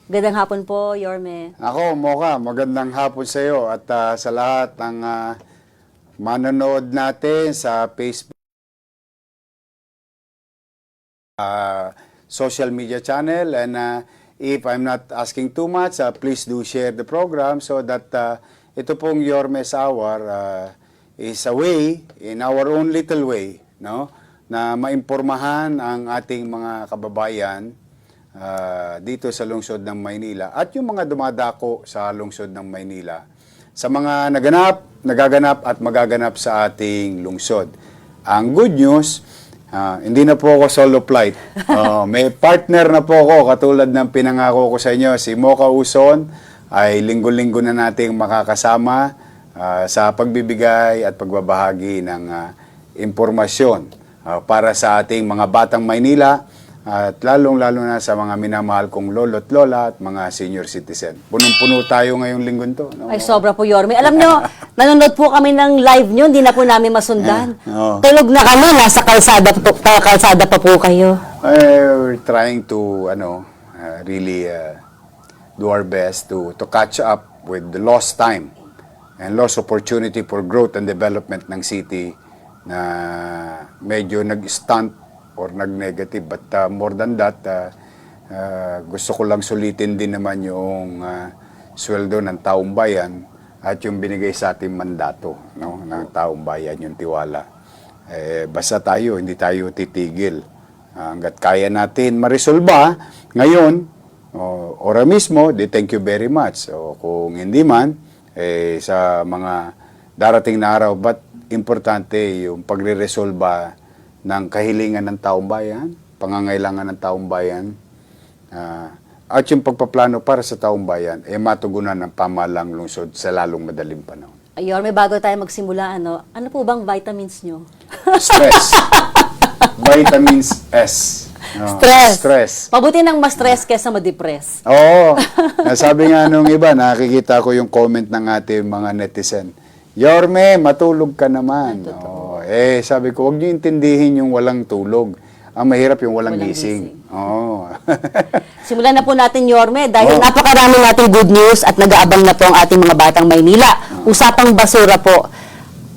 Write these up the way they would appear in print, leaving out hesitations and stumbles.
Gandang hapon po, Yorme. Ako, Mocha, magandang hapon sa iyo at sa lahat ng manonood natin sa Facebook, social media channel. And if I'm not asking too much, please do share the program so that ito pong Yorme's Hour is a way, in our own little way, no, na maimpormahan ang ating mga kababayan dito sa lungsod ng Maynila at yung mga dumadako sa lungsod ng Maynila sa mga nagaganap at magaganap sa ating lungsod. Ang good news, hindi na po ako solo flight. May partner na po ako katulad ng pinangako ko sa inyo, si Mocha Uson ay linggo-linggo na nating makakasama sa pagbibigay at pagbabahagi ng impormasyon para sa ating mga batang Maynila at lalong-lalo na sa mga minamahal kong lolo't lola at mga senior citizen. Punong-puno tayo ngayong linggo to. No? Ay, sobra po, Yorme. Alam nyo, nanonood po kami ng live nyo, hindi na po namin masundan. Tulog na kami, nasa kalsada pa po kayo. We're trying to really do our best to catch up with the lost time and lost opportunity for growth and development ng city na medyo nag-stunt or nag-negative. But more than that, gusto ko lang sulitin din naman yung sweldo ng taong bayan at yung binigay sa ating mandato, no, ng taong bayan, yung tiwala. Basta tayo, hindi tayo titigil. Hanggat kaya natin marisolba ngayon, ora mismo, thank you very much. So, kung hindi man, sa mga darating na araw, but importante yung pagre-resolba ng kahilingan ng taong bayan, pangangailangan ng taong bayan, at yung pagpaplano para sa taong bayan, matugunan ng pamahalang lungsod sa lalong madaling panahon. Ay, Yorme, bago tayo magsimula, ano po bang vitamins nyo? Stress. Vitamins S. Stress. Mabuti nang ma-stress kesa ma-depress. Oo. Sabi nga nung iba, nakikita ko yung comment ng ating mga netizen. Yorme, matulog ka naman. Sabi ko, huwag niyo intindihin yung walang tulog. Ang mahirap yung walang gising. Oo. Simulan na po natin, Yorme, dahil napakarami nating good news at nag-aabang na po ang ating mga batang Maynila. Usapang basura po.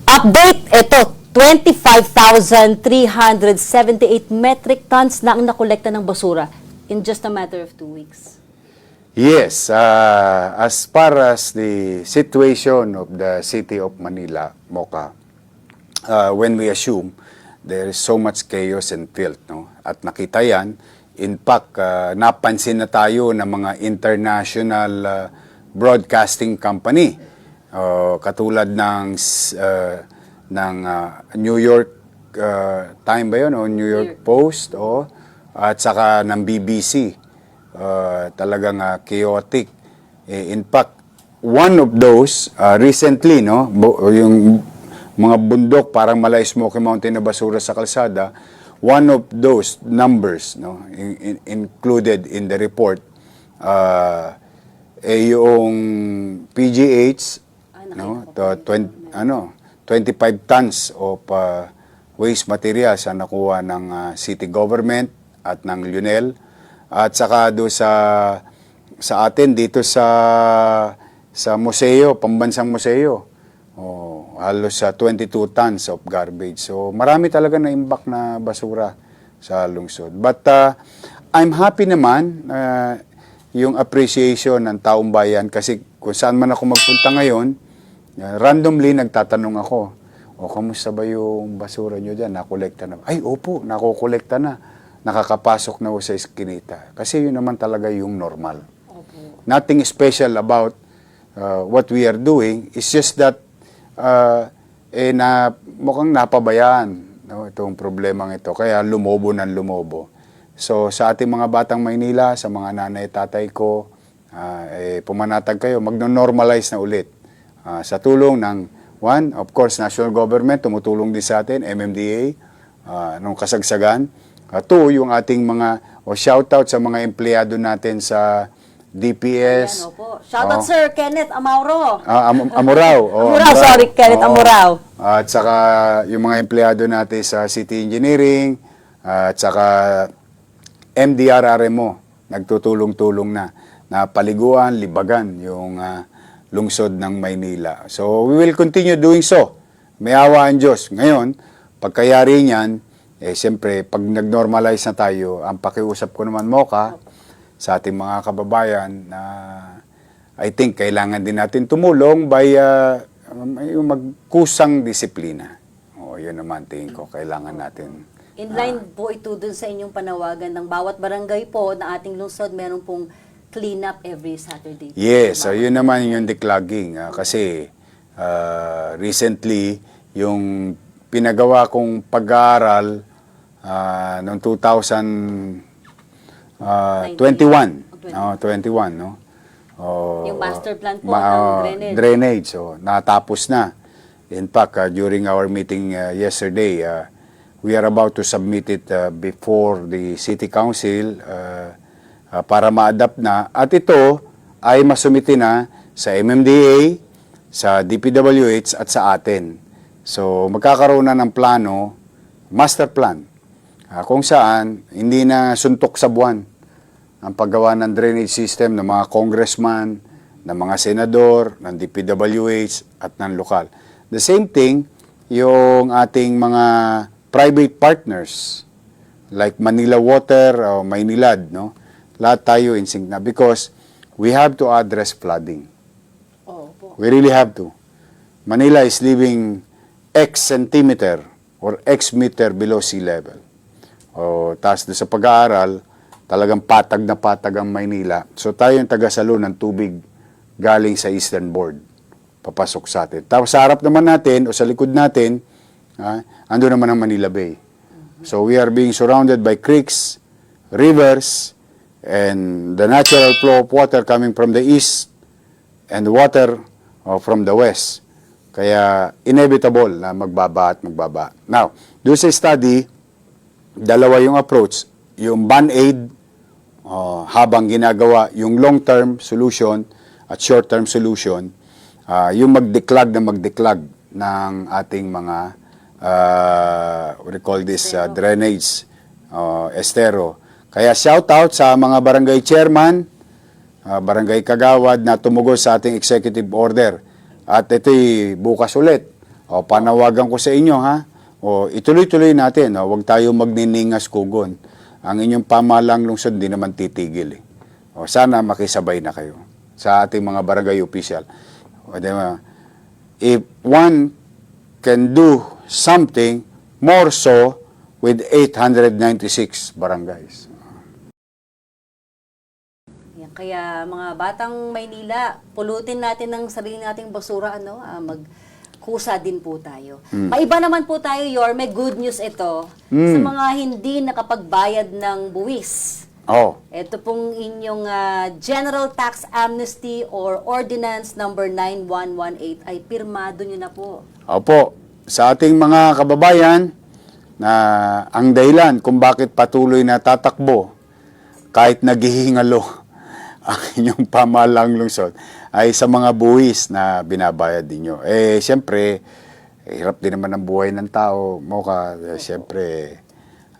Update, ito, 25,378 metric tons na ang nakolekta ng basura in just a matter of 2 weeks. Yes, as far as the situation of the city of Manila, Mocha, when we assume there is so much chaos and filth, no? At nakita yan, in fact, napansin na tayo ng mga international broadcasting company, katulad ng New York Time ba yun, o New York Post, at saka ng BBC. Talagang chaotic. In fact, one of those recently, no, yung mga bundok parang Malay Smoky Mountain na basura sa kalsada, one of those numbers, no, included in the report, yung PGH, no, 25 tons of waste materials na nakuha ng city government at ng Lunel. At saka do sa atin dito sa museo, pambansang museo. Halos 22 tons of garbage. So marami talaga na imbak na basura sa lungsod. But I'm happy naman yung appreciation ng taong bayan kasi kung saan man ako magpunta ngayon, randomly nagtatanong ako, kamusta ba yung basura nyo dyan? Nakolekta na? Ay, opo, nakokolekta na. Nakakapasok na ho sa eskinita. Kasi yun naman talaga yung normal. Okay. Nothing special about what we are doing. It's just that mukhang napabayaan, no, itong problemang ito. Kaya lumobo ng lumobo. So sa ating mga batang Maynila, sa mga nanay tatay ko, pumanatag kayo, magno-normalize na ulit. Sa tulong ng, one, of course, national government, tumutulong din sa atin, MMDA, nung kasagsagan. Two, yung ating mga, shoutout sa mga empleyado natin sa DPS. Ayan, opo. Shoutout Sir Kenneth Amaro. Amurao. Kenneth Amurao. At saka yung mga empleyado natin sa City Engineering, at saka MDRRMO, nagtutulong-tulong na. na paliguan, libagan yung lungsod ng Maynila. So we will continue doing so. May awa ang Diyos. Ngayon, pagkayari niyan, siyempre, pag nag-normalize na tayo, ang pakiusap ko naman, Mocha, sa ating mga kababayan na I think kailangan din natin tumulong by yung magkusang disiplina. Yun naman tingin ko, kailangan natin. In line po ito dun sa inyong panawagan ng bawat barangay po na ating lungsod, meron pong clean up every Saturday. Yes, so yun naman yung declogging. Kasi recently, yung pinagawa kong pag-aaral noong 2021, no? Yung master plan po ng drainage. Drainage, natapos na. In fact, during our meeting yesterday, we are about to submit it before the City Council para ma-adapt na. At ito ay masumiti na sa MMDA, sa DPWH at sa atin. So, magkakaroon na ng plano, master plan, kung saan hindi na suntok sa buwan ang paggawa ng drainage system ng mga congressman, ng mga senador, ng DPWH at ng lokal. The same thing, yung ating mga private partners like Manila Water o Maynilad, no? Lahat tayo in sync na because we have to address flooding. We really have to. Manila is living X centimeter or X meter below sea level. Tapos sa pag-aaral, talagang patag na patag ang Maynila. So tayo yung tagasalo ng tubig galing sa Eastern Board. Papasok sa atin. Tapos sa harap naman natin o sa likod natin, ando naman ang Manila Bay. So we are being surrounded by creeks, rivers, and the natural flow of water coming from the east and water from the west. Kaya inevitable na magbaba at magbaba. Now, doon sa study, dalawa yung approach. Yung band-aid, habang ginagawa yung long-term solution at short-term solution, yung magdeklag ng ating mga what we call this drainage, estero. Kaya shout out sa mga barangay chairman, barangay kagawad na tumugos sa ating executive order. At ito'y bukas ulit. Panawagan ko sa inyo, ha? Ituloy-tuloy natin. Huwag tayo magniningas kugon. Ang inyong pamahalang lungsod hindi naman titigil. Sana makisabay na kayo sa ating mga barangay official. Diba? If one can do something more so with 896 barangays. Kaya mga batang Maynila, pulutin natin ng sarili nating basura, magkusa din po tayo. Maiba naman po tayo, Yorme, good news ito sa mga hindi nakapagbayad ng buwis. Ito pong inyong General Tax Amnesty or Ordinance number 9118 ay pirmado nyo na po. Opo, sa ating mga kababayan na ang dahilan kung bakit patuloy na tatakbo kahit naghihingalo ang inyong pamahalang lungsod ay sa mga buwis na binabayad ninyo. Siyempre, hirap din naman ang buhay ng tao. Mocha, siyempre,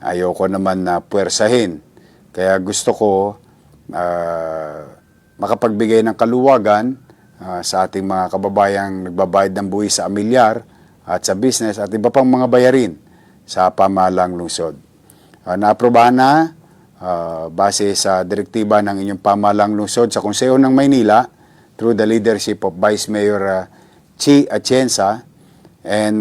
ayoko naman na puwersahin. Kaya gusto ko makapagbigay ng kaluwagan sa ating mga kababayang nagbabayad ng buwis sa amilyar at sa business at iba pang mga bayarin sa pamahalang lungsod. Naaprobahan na base sa direktiba ng inyong pamahalang lungsod sa Konseho ng Maynila through the leadership of Vice Mayor Chi Atienza and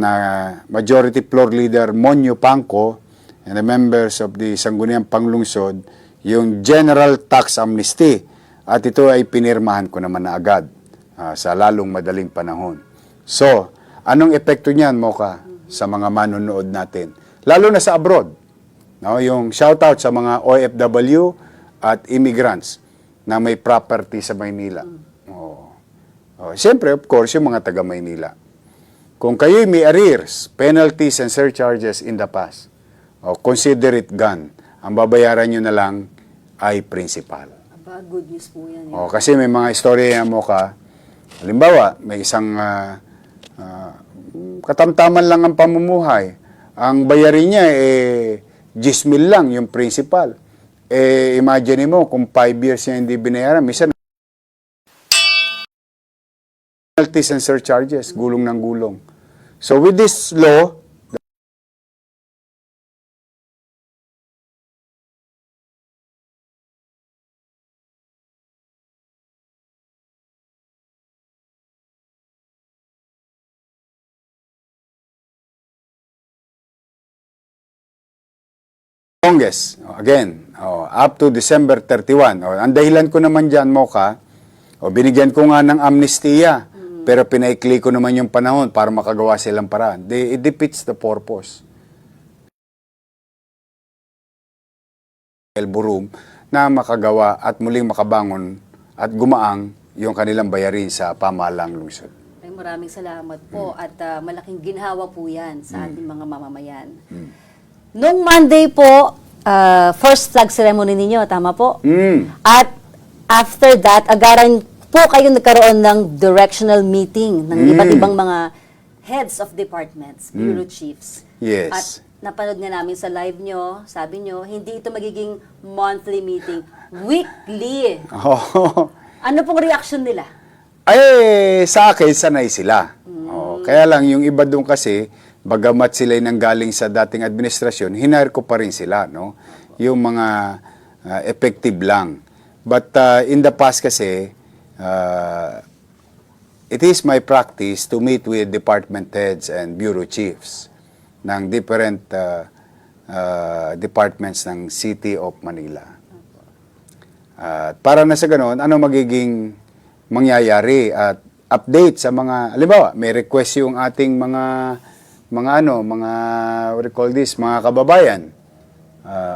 Majority Floor Leader Monyo Pangco and the members of the Sangguniang Panglungsod yung General Tax Amnesty at ito ay pinirmahan ko naman na agad sa lalong madaling panahon. So, anong epekto niyan, Mocha, sa mga manonood natin? Lalo na sa abroad. Yung shoutout sa mga OFW at immigrants na may property sa Maynila. Siyempre, of course, yung mga taga Maynila. Kung kayo'y may arrears, penalties and surcharges in the past, consider it gone. Ang babayaran nyo na lang ay principal. Good news po yan. Kasi may mga istorya mo ka, halimbawa, may isang katamtaman lang ang pamumuhay. Ang bayarin niya 10,000 lang yung principal. Imagine mo, kung 5 years niya hindi binayaran, minsan penalties and surcharges, gulong ng gulong. So with this law, longest, again, up to December 31. Ang dahilan ko naman dyan, Mocha, binigyan ko nga ng amnestiya, pero pinaikli ko naman yung panahon para makagawa silang paraan. It defeats the purpose. El Burum na makagawa at muling makabangon at gumaang yung kanilang bayarin sa pamahalang lungsod. Ay, maraming salamat po at malaking ginhawa po yan sa ating mga mamamayan. Noong Monday po, first flag ceremony ninyo, tama po? At after that, agaran po kayo nagkaroon ng directional meeting ng iba't ibang mga heads of departments, bureau chiefs. Yes. At napanood nga namin sa live nyo, sabi nyo, hindi ito magiging monthly meeting, weekly. Oh. Ano pong reaction nila? Ay, sa akin, sanay sila. Kaya lang, yung iba doon kasi, bagamat sila'y nanggaling sa dating administrasyon, hinire ko pa rin sila, no? Yung mga effective lang. But in the past kasi, it is my practice to meet with department heads and bureau chiefs ng different departments ng City of Manila. Para na sa ganoon, ano magiging mangyayari at update sa mga, halimbawa, may request yung ating mga what do you call this, mga kababayan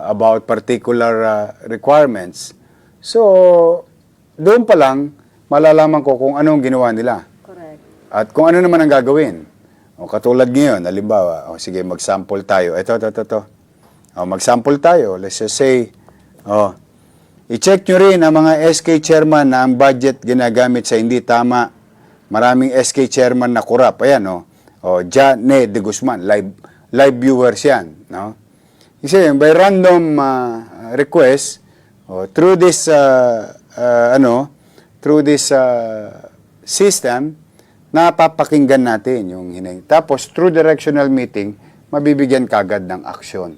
about particular requirements. So, doon pa lang, malalaman ko kung anong ginawa nila. Correct. At kung ano naman ang gagawin. Katulad ngayon, halimbawa, sige, mag-sample tayo. Ito. Mag-sample tayo. Let's just say, i-check nyo rin ang mga SK chairman na ang budget ginagamit sa hindi tama. Maraming SK chairman na kurap. Ayan, Jane de Guzman, live viewers yan, no? Kasi by random request, through this system, napapakinggan natin yung hinay. Tapos through directional meeting, mabibigyan kagad ng aksyon.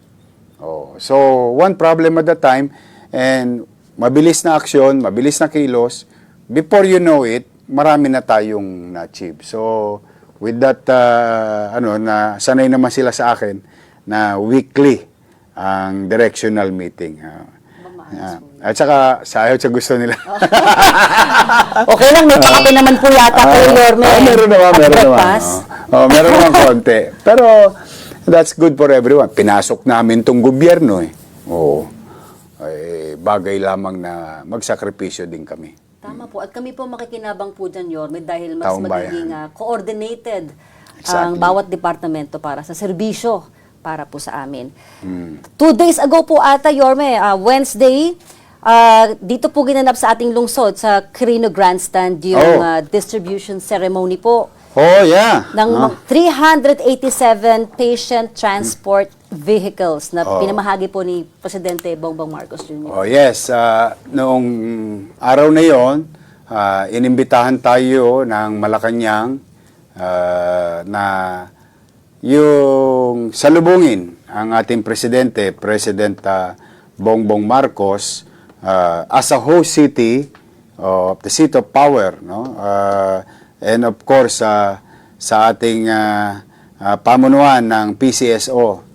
So one problem at a time, and mabilis na aksyon, mabilis na kilos. Before you know it, marami na tayong na-achieve. So with that, na sanay naman sila sa akin na weekly ang directional meeting. At saka, sayot sa gusto nila. Okay lang, may kape naman po yata kayo, Yorme. Meron naman. Breakfast. Meron naman konti. Pero, that's good for everyone. Pinasok namin tong gobyerno eh. Bagay lamang na magsakripisyo din kami. Tama po. At kami po makikinabang po dyan, Yorme, dahil mas Taong magiging bayan. coordinated ang Exactly. bawat departamento para sa serbisyo para po sa amin. 2 days ago po ata, Yorme, Wednesday, dito po ginanap sa ating lungsod sa Quirino Grandstand yung distribution ceremony po Yeah. ng 387 patient transport vehicles na pinamahagi po ni Presidente Bongbong Marcos Jr. Yes. Noong araw na yon, inimbitahan tayo ng Malacanang na yung salubungin ang ating President Bongbong Marcos as a host city of the seat of power, no? And of course sa ating pamunuan ng PCSO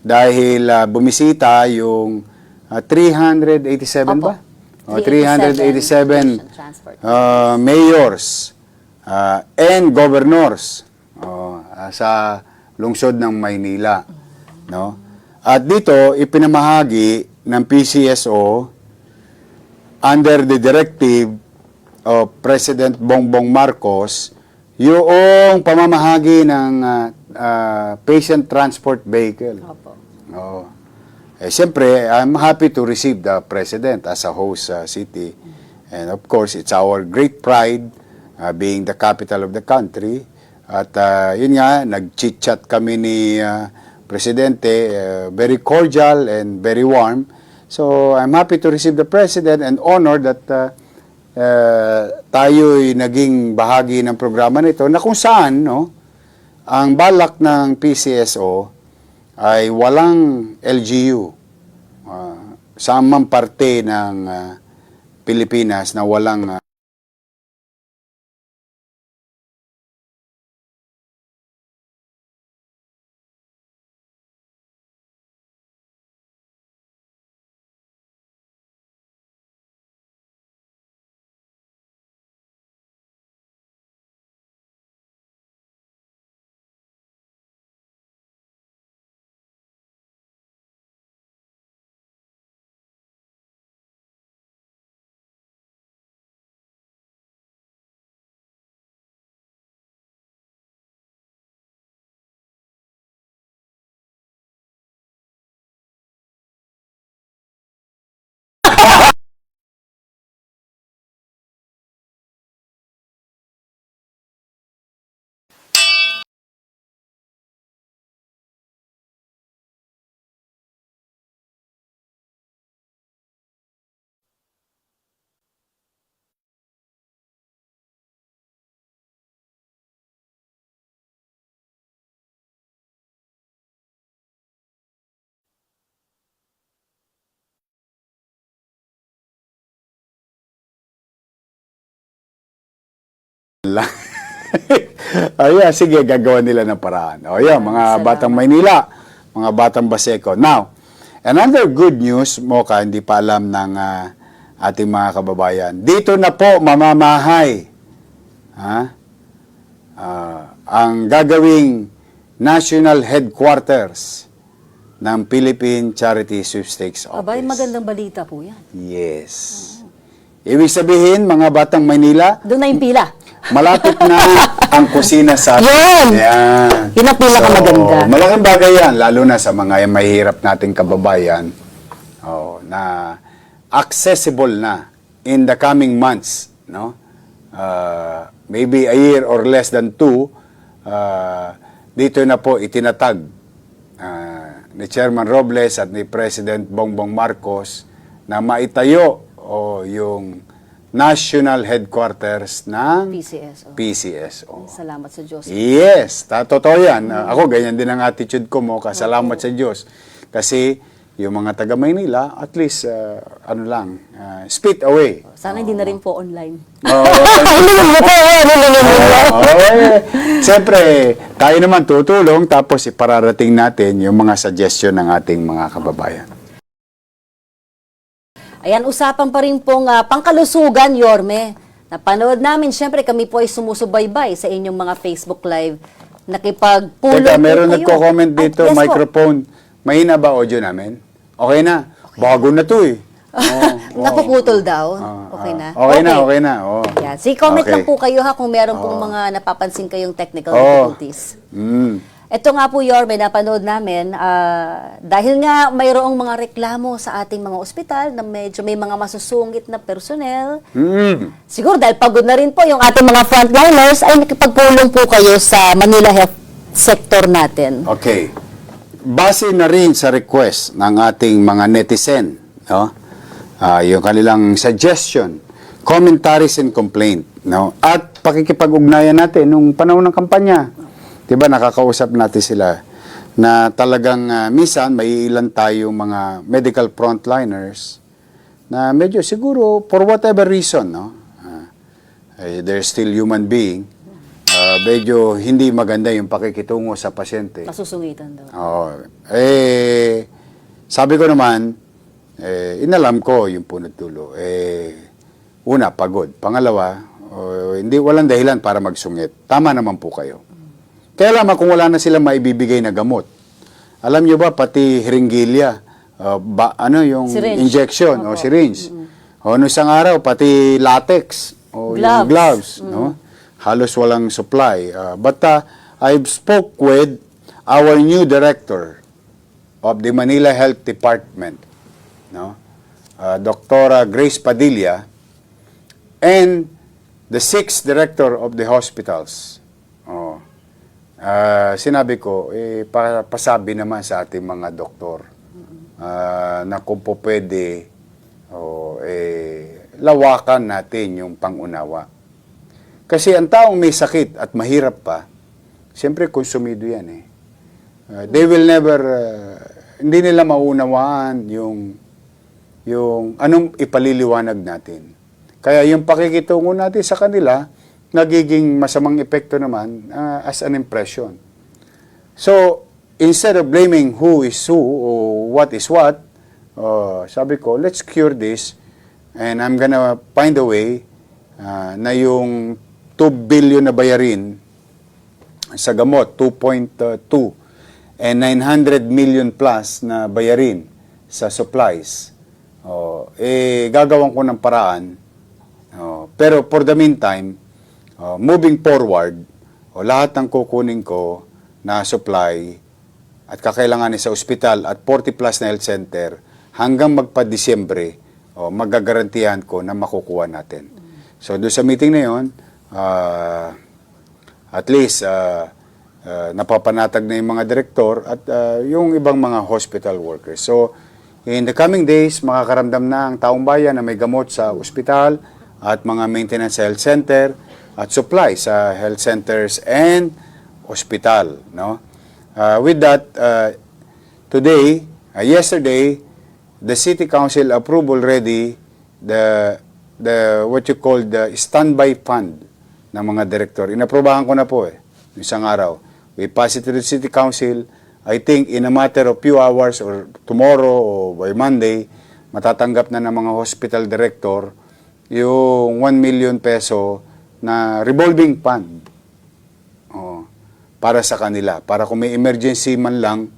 dahil bumisita yung 387 ba? 387 mayors and governors sa lungsod ng Maynila, no? At dito ipinamahagi ng PCSO under the directive of President Bongbong Marcos yung pamamahagi ng patient transport vehicle. Opo. Siyempre, I'm happy to receive the President as a host city. And of course, it's our great pride being the capital of the country. At yun nga, nag-chit-chat kami ni Presidente, very cordial and very warm. So I'm happy to receive the President and honor that tayo'y naging bahagi ng programa nito na kung saan, no, ang balak ng PCSO ay walang LGU sa amang parte ng Pilipinas na walang Ayan, sige, gagawa nila ng paraan. O yan, mga Salamat. batang Maynila, mga batang Baseco. Now, another good news, Mocha, hindi pa alam ng ating mga kababayan. Dito na po mamamahay ang gagawing national headquarters ng Philippine Charity Sweepstakes Office. Abay, magandang balita po yan. Yes. Ibig sabihin, mga batang Maynila, Doon na yung pila. malapit na ang kusina sa atin. Yun! Ayan. Yun ang pinakamaganda. So, malaking bagay yan, lalo na sa mga mahihirap nating kababayan na accessible na in the coming months. No? Maybe a year or less than 2, dito na po itinatag ni Chairman Robles at ni President Bongbong Marcos na maitayo yung national headquarters ng PCSO. PCSO. Salamat sa Diyos. Yes, totoo yan. Ako, ganyan din ang attitude ko mo. Kasalamat sa Diyos. Kasi yung mga taga Maynila, at least, spit away. Sana hindi na rin po online. Siyempre, tayo naman tutulong tapos ipararating natin yung mga suggestion ng ating mga kababayan. Ayan, usapan pa rin pong pangkalusugan, Yorme. Napanood namin, syempre kami po ay sumusubaybay sa inyong mga Facebook Live. Nakipagpulong Teka, meron po kayo. nagko-comment dito, Yes po. microphone. Mahina ba audio namin? Okay na. Bago na to eh. Napuputol daw. Okay na? Okay na. Oh. Yan. Si comment Okay. lang po kayo ha kung meron pong mga napapansin kayong technical Oh. difficulties. Mm. Ito nga po, Yorme, napanood namin, dahil nga mayroong mga reklamo sa ating mga ospital na medyo may mga masusungit na personnel, siguro dahil pagod na rin po yung ating mga frontliners, ay nakipagpulong po kayo sa Manila Health Sector natin. Okay. Base na rin sa request ng ating mga netizen, no? Yung kanilang suggestion, commentaries and complaint, no? At pakikipag-ugnayan natin nung panahon ng kampanya. Diba, nakakausap natin sila na talagang minsan may ilan tayong mga medical frontliners na medyo siguro for whatever reason, no? They're still human being. Medyo hindi maganda yung pakikitungo sa pasyente. Nasusungitan daw. Sabi ko naman, inalam ko yung punot dulo. Una, pagod. Pangalawa, walang dahilan para magsungit. Tama naman po kayo. Kaya lamang kung wala na silang maibibigay na gamot. Alam nyo ba, pati hiringgilya, yung Syringe. injection o syringe. O nung isang araw, pati latex o yung gloves. No? Halos walang supply. But I've spoke with our new director of the Manila Health Department, no? Dr. Grace Padilla, and the 6th director of the hospitals. Sinabi ko, pasabi naman sa ating mga doktor na kung po pwede, lawakan natin yung pangunawa. Kasi ang taong may sakit at mahirap pa, siyempre konsumido yan eh. They will never, hindi nila maunawaan yung anong ipaliliwanag natin. Kaya yung pakikitungo natin sa kanila, nagiging masamang epekto naman as an impression. So, instead of blaming who is who or what is what, sabi ko, let's cure this and I'm gonna find a way na yung 2 billion na bayarin sa gamot, 2.2 and 900 million plus na bayarin sa supplies. Gagawin ko ng paraan. Pero for the meantime, moving forward, lahat ng kukunin ko na supply at kakailanganin sa ospital at 40 plus na health center hanggang magpa-Disyembre, magagarantihan ko na makukuha natin. So, doon sa meeting na yun, at least, napapanatag na yung mga direktor at yung ibang mga hospital workers. So, in the coming days, makakaramdam na ang taong bayan na may gamot sa ospital at mga maintenance sa health center at supply sa health centers and hospital. No? With that, today, yesterday, the City Council approved already the what you call the standby fund ng mga direktor. Inaprobahan ko na po isang araw. We pass it to the City Council. I think in a matter of few hours or tomorrow or by Monday, matatanggap na ng mga hospital director yung 1 million peso na revolving fund para sa kanila. Para kung may emergency man lang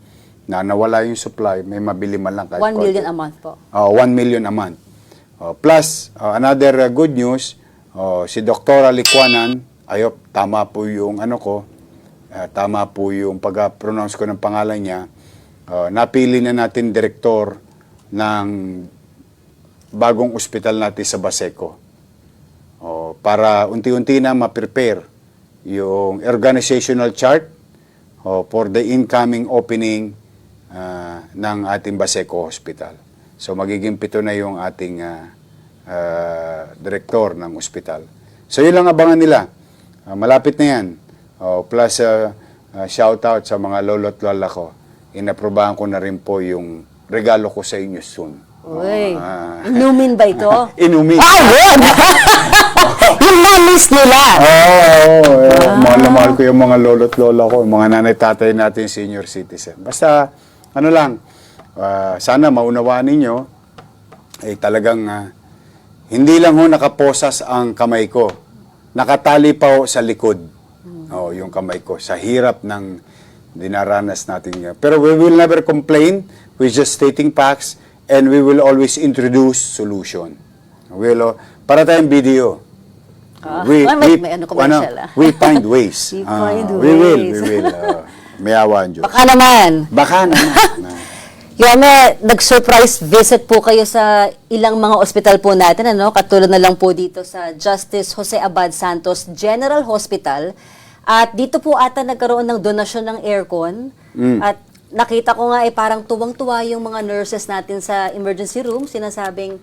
na nawala yung supply, may mabili man lang. 1 million a month po. 1 million a month. Plus, another good news, si Dr. Alikwanan, tama po yung tama po yung pag-pronounce ko ng pangalan niya, napili na natin direktor ng bagong ospital natin sa Baseco. Para unti-unti na ma-prepare yung organizational chart for the incoming opening ng ating Baseco Hospital. So magiging 7 na yung ating direktor ng ospital. So yun lang abangan nila. Malapit na yan. Plus, shout out sa mga lolo't lola ko. Inaprobahan ko na rin po yung regalo ko sa inyo soon. Uy, inumin ba ito? Inumin. Good! Yung na-miss nila. Mahal na mahal ko yung mga lolo't lola ko, yung mga nanay-tatay natin, senior citizen. Basta, sana maunawaan ninyo, talagang hindi lang nakaposas ang kamay ko. Nakatali pa sa likod. Yung kamay ko. Sa hirap ng dinaranas natin. Pero we will never complain. We're just stating facts and we will always introduce solution. Para tayong video. May commercial. We find ways. We find We will. ways. May awan, Diyos. Baka naman. Baka naman. Yome, nag-surprise visit po kayo sa ilang mga ospital po natin, katulad na lang po dito sa Justice Jose Abad Santos General Hospital. At dito po ata nagkaroon ng donasyon ng aircon. At nakita ko nga parang tuwang-tuwa yung mga nurses natin sa emergency room. Sinasabing,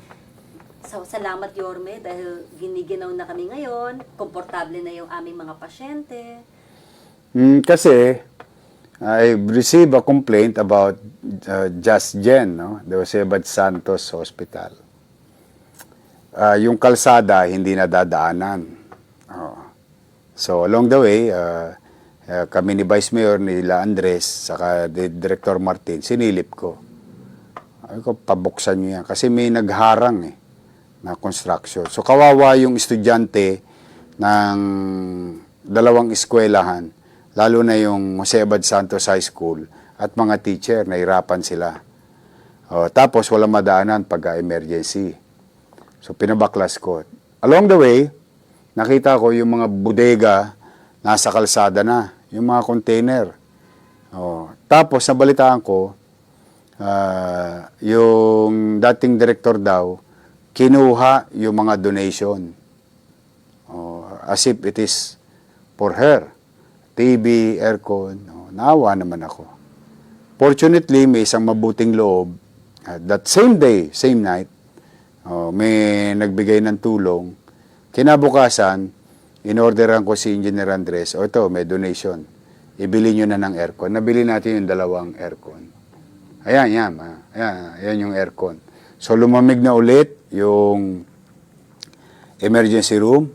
salamat Yorme dahil giniginaw na kami ngayon. Komportable na yung aming mga pasyente. Kasi, I received a complaint about Just Gen, the Jose Abad Santos Hospital. Yung kalsada, hindi nadadaanan. So, along the way, kami ni Vice Mayor, nila Andres, saka Director Martin, sinilip ko. Ay ko, pabuksan nyo yan. Kasi may nagharang na construction. So, kawawa yung estudyante ng 2 eskwelahan, lalo na yung Jose Abad Santos High School at mga teacher, nahirapan sila. Tapos, walang madaanan pag-emergency. So, pinabaklas ko. Along the way, nakita ko yung mga bodega nasa kalsada na, yung mga container. Tapos, nabalitaan ko, yung dating director daw, kinuha yung mga donation. As if it is for her. TV, aircon. Naawa naman ako. Fortunately, may isang mabuting loob. That same day, same night, May nagbigay ng tulong. Kinabukasan, in-orderan ko si Engineer Andres, ito, may donation. Ibili nyo na ng aircon. Nabili natin yung 2 aircon. Ayan. Ayan yung aircon. So, lumamig na ulit yung emergency room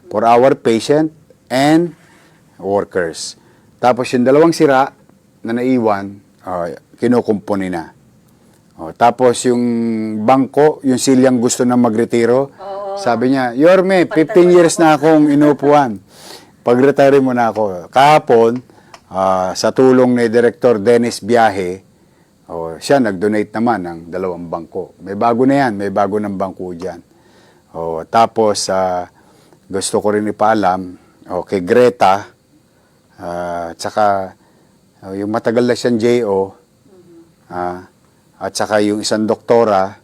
for our patient and workers. Tapos yung 2 sira na naiwan, kinukumpuni na. Tapos yung bangko, yung silyang gusto na magretiro, sabi niya, Yorme, 15 years na akong inupuan. Pag-retire mo na ako. Kahapon, sa tulong ni Director Dennis Biahe, siya nag-donate naman ng 2 bangko. May bago na yan, may bago ng bangko dyan. Tapos, gusto ko rin ipaalam, kay Greta, tsaka yung matagal na siyang JO, at saka yung isang doktora,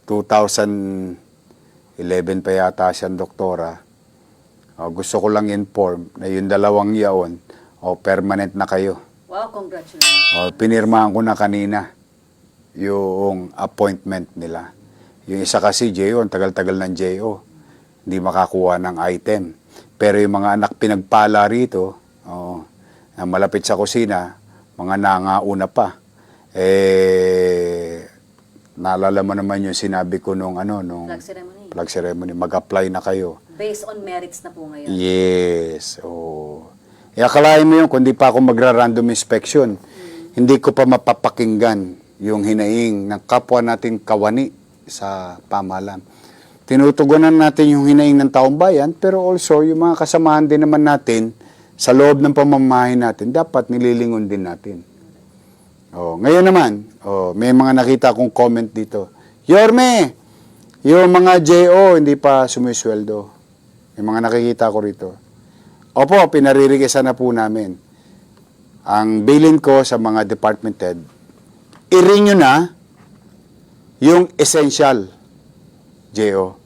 2011 pa yata siyang doktora. Gusto ko lang inform na yung 2 yaon, permanent na kayo. Wow, congratulations. Pinirmahan ko na kanina yung appointment nila. Yung isa kasi JO, ang tagal-tagal ng JO. Hindi makakuha ng item. Pero yung mga anak pinagpala rito, na malapit sa kusina, mga nangauna pa. Naalala mo naman yung sinabi ko nung flag ceremony, mag-apply na kayo. Based on merits na po ngayon. Yes. Akalain mo yun, kung di pa ako magra-random inspection, hindi ko pa mapapakinggan yung hinaing ng kapwa natin kawani sa pamahalaan. Tinutugunan natin yung hinaing ng taong bayan, pero also yung mga kasamahan din naman natin sa loob ng pamamahay natin, dapat nililingon din natin. Ngayon naman, may mga nakita akong comment dito. Yorme, yung mga JO hindi pa sumisweldo. Yung mga nakikita ko rito. Opo, pinaririgisan na po namin. Ang bilin ko sa mga department head, i-renew na yung essential JO.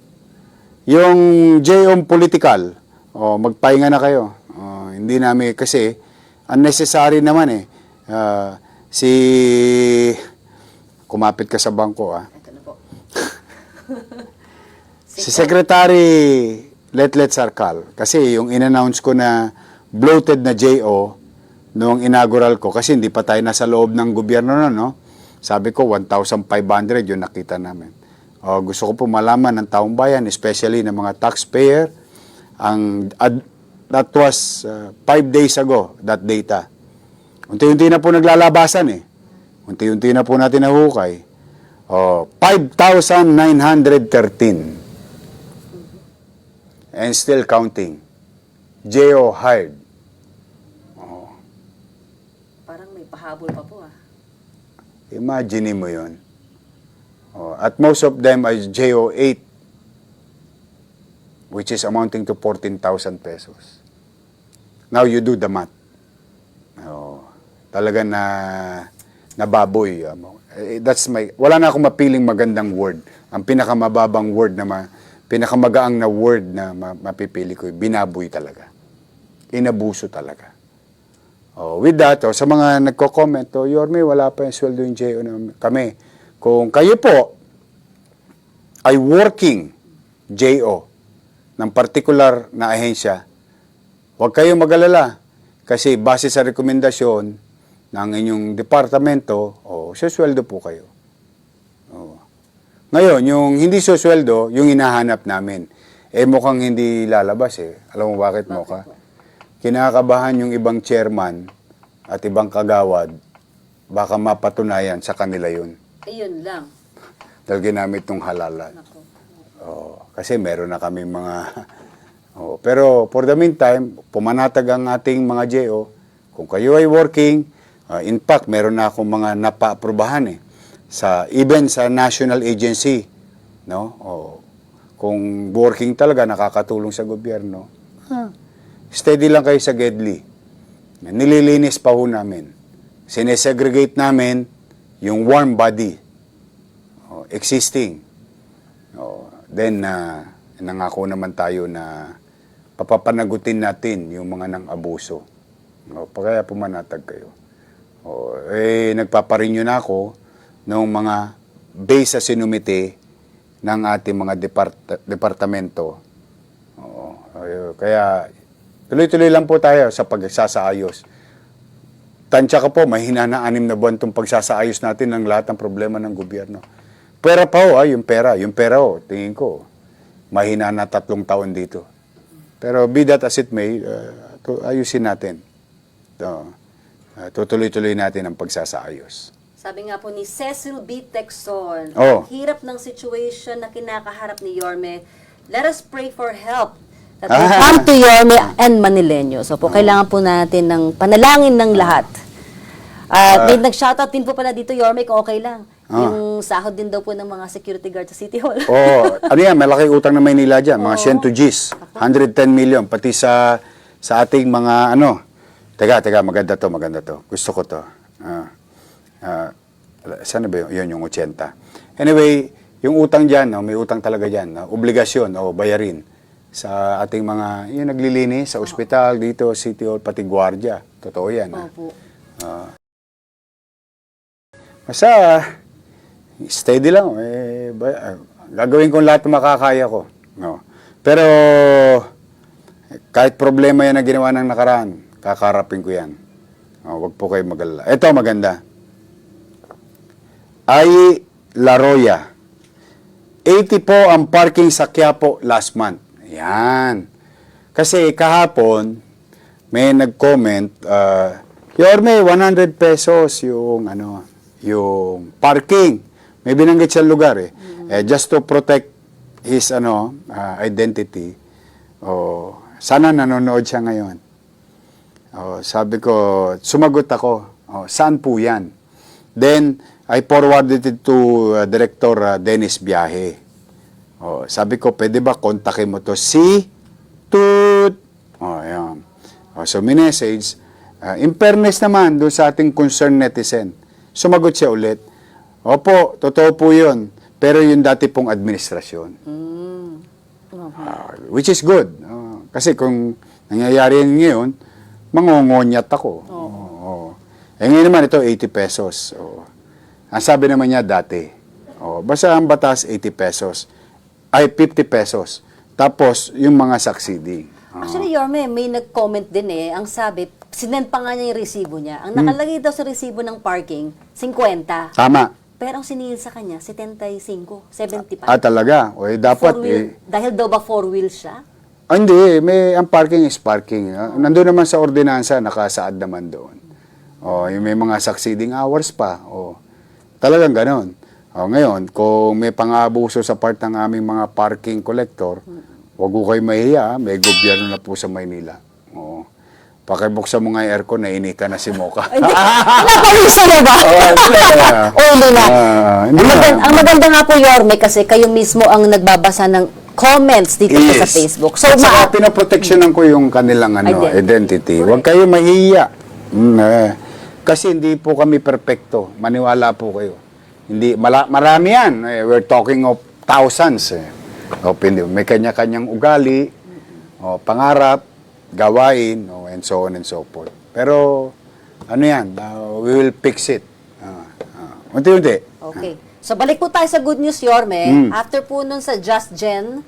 Yung JO political, magpahinga na kayo. Hindi namin, kasi unnecessary naman kumapit ka sa bangko Ito na po. Si Secretary Letlet Sarkal, kasi yung in-announce ko na bloated na JO noong inaugural ko, kasi hindi pa tayo nasa loob ng gobyerno no? Sabi ko, 1,500 yung nakita namin. Gusto ko po malaman ng taong bayan, especially ng mga taxpayer, that was 5 days ago, that data. Unti-unti na po naglalabasan Unti-unti na po natin nahukay. 5,913. And still counting. JO hired. Parang may pahabol pa po Imagine mo yun. At most of them are JO 8, which is amounting to 14,000 pesos. Now you do the math. Talaga na nababoy. Wala na akong mapiling magandang word. Ang pinakamababang word pinakamagaang na word na mapipili ko, binaboy talaga. Inabuso talaga. With that, sa mga nagko-comment, Yorme, wala pa yung sweldo yung JO kami. Kung kayo po ay working JO ng particular na ahensya, huwag kayong mag-alala. Kasi base sa rekomendasyon ng inyong departamento, susweldo po kayo. Ngayon, yung hindi susweldo, yung hinahanap namin, mukhang hindi lalabas Alam mo bakit mo ka? Kinakabahan yung ibang chairman at ibang kagawad, baka mapatunayan sa kanila yun. Ayun lang. Dahil ginamit ng halalan. Nako. Kasi meron na kami mga... pero for the meantime, pumanatag ang ating mga JO. Kung kayo ay working, in fact, meron na akong mga napa-aprobahan even sa national agency. No? Kung working talaga, nakakatulong sa gobyerno, steady lang kayo sa GEDLI. Nililinis pa ho namin. Sinesegregate namin yung warm body existing. Then, nangako naman tayo na papapanagutin natin yung mga nang-abuso. Kaya pumanatag kayo. Nagpaparenew na ako noong mga base sa sinumite ng ating mga departamento. Oo. Kaya tuloy-tuloy lang po tayo sa pagsasaayos. Tansya ka po, mahina na 6 na buwan itong pagsasaayos natin ng lahat ng problema ng gobyerno. Pera pa ho, yung pera. Yung pera ho, tingin ko, mahina na 3 taon dito. Pero be that as it may, ayusin natin. Tutuloy-tuloy natin ang pagsasaayos. Sabi nga po ni Cecil B. Texon, Oh. ang hirap ng situation na kinakaharap ni Yorme, let us pray for help that will come to Yorme and Manileño. So po, kailangan po natin ng panalangin ng lahat. At may nag-shoutout din po pala dito, Yorme, kung okay lang. Yung sahod din daw po ng mga security guard sa City Hall. Ano yan, malaki utang na Maynila dyan, mga 100 Gs, 110 million, pati sa ating mga Teka, maganda to. Gusto ko to. Sana ba yun yung 80? Anyway, yung utang dyan, may utang talaga dyan, obligasyon o bayarin sa ating mga, yung naglilinis sa ospital, dito, City Hall, pati gwardiya. Totoo yan. Opo. Basta, steady lang. Gagawin ko lahat ng makakaya ko. No. Pero, kahit problema yan na ginawa ng nakaraan, kakarapin ko yan. Huwag po kayo mag-alala. Ito, maganda. Ay La Roya. 80 po ang parking sa Quiapo last month. Yan. Kasi kahapon, may nag-comment, Yorme, 100 pesos yung parking. May binanggit sa lugar just to protect his identity. Sana nanonood siya ngayon. Sabi ko, sumagot ako, saan po yan? Then, I forwarded it to Director Dennis Biahe. Sabi ko, pwede ba kontakin mo to si Tut? Ayan. So, minessage. In fairness naman, doon sa ating concerned netizen, sumagot siya ulit. Opo, totoo po yun. Pero yung dati pong administrasyon. Which is good. Kasi kung nangyayari yun ngayon, mangongonyat ako. Ngayon naman ito, 80 pesos. Ang sabi naman niya dati, basta ang batas 80 pesos, ay 50 pesos. Tapos, yung mga succeeding. Actually, Yorme, may nag-comment din Ang sabi, sinend pa nga niya yung resibo niya. Ang nakalagay daw sa resibo ng parking, 50. Tama. Pero ang siningil sa kanya, 75, 75. Talaga? Dapat Dahil daw ba 4-wheel siya? Hindi, ang parking is parking. Nandun naman sa ordinansa, nakasaad naman doon. Yung may mga succeeding hours pa. Talagang ganon. Ngayon, kung may pang-abuso sa part ng aming mga parking collector, wag ko kayo mahiya, may gobyerno na po sa Maynila. Pakibuksan mo nga yung aircon, nainitan na si Mocha. Napawisa na ba? Uli na. Ang maganda nga po, Yorme, kasi kayo mismo ang nagbabasa ng comments dito po sa Facebook. So, at saka pinoproteksyonan ko yung kanilang identity. Huwag kayo mahiya. Kasi hindi po kami perfecto. Maniwala po kayo. Hindi, marami yan. We're talking of thousands. May kanya-kanyang ugali, pangarap, gawain, and so on and so forth. Pero, we will fix it. Unti-unti. Okay. So, balik po tayo sa good news, Yorme. After po nun sa Just Gen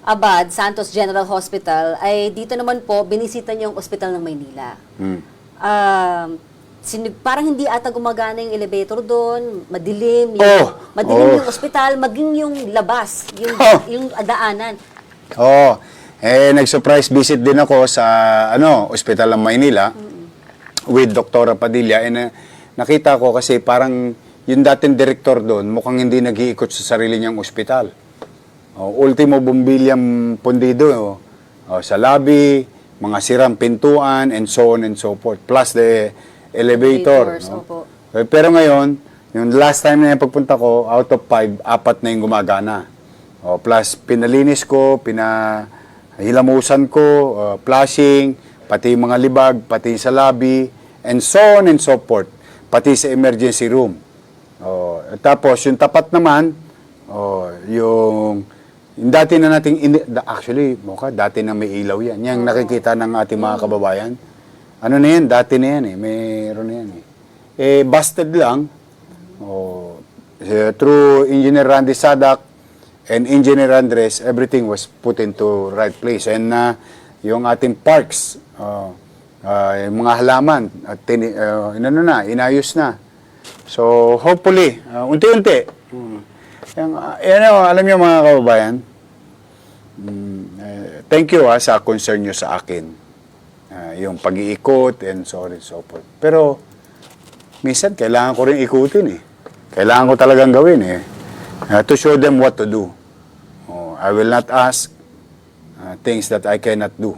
Abad, Santos General Hospital, ay dito naman po, binisita niyo yung ospital ng Maynila. Parang hindi ata gumagana yung elevator doon, madilim, yung ospital, maging yung labas, yung daanan. Nag-surprise visit din ako sa ospital ng Maynila with Dr. Padilla. Nakita ko kasi parang yung dating direktor doon, mukhang hindi nag-iikot sa sarili niyang ospital. Ultimo bumbilyang pundido sa lobby, mga sirang pintuan, and so on and so forth. Plus the elevator. Pero ngayon, yung last time na yung pagpunta ko, out of 5, 4 na yung gumagana. Plus, pinalinis ko, pinahilamusan ko, flushing, pati yung mga libag, pati sa lobby, and so on and so forth. Pati sa emergency room. Tapos, yung tapat naman, yung dati na nating, actually, dati na may ilaw yan. Yung nakikita ng ating mga kababayan. Ano na yan? Dati na yan Mayroon na yan busted lang. through Engineer Randy Sadak and Engineer Andres, everything was put into right place. And yung ating parks, yung mga halaman, inayos na. So, hopefully, unti-unti. Alam niyo mga kababayan, thank you sa concern nyo sa akin. Yung pag-iikot and so on and so forth. Pero, minsan, kailangan ko rin ikutin eh. Kailangan ko talagang gawin eh. To show them what to do. I will not ask things that I cannot do.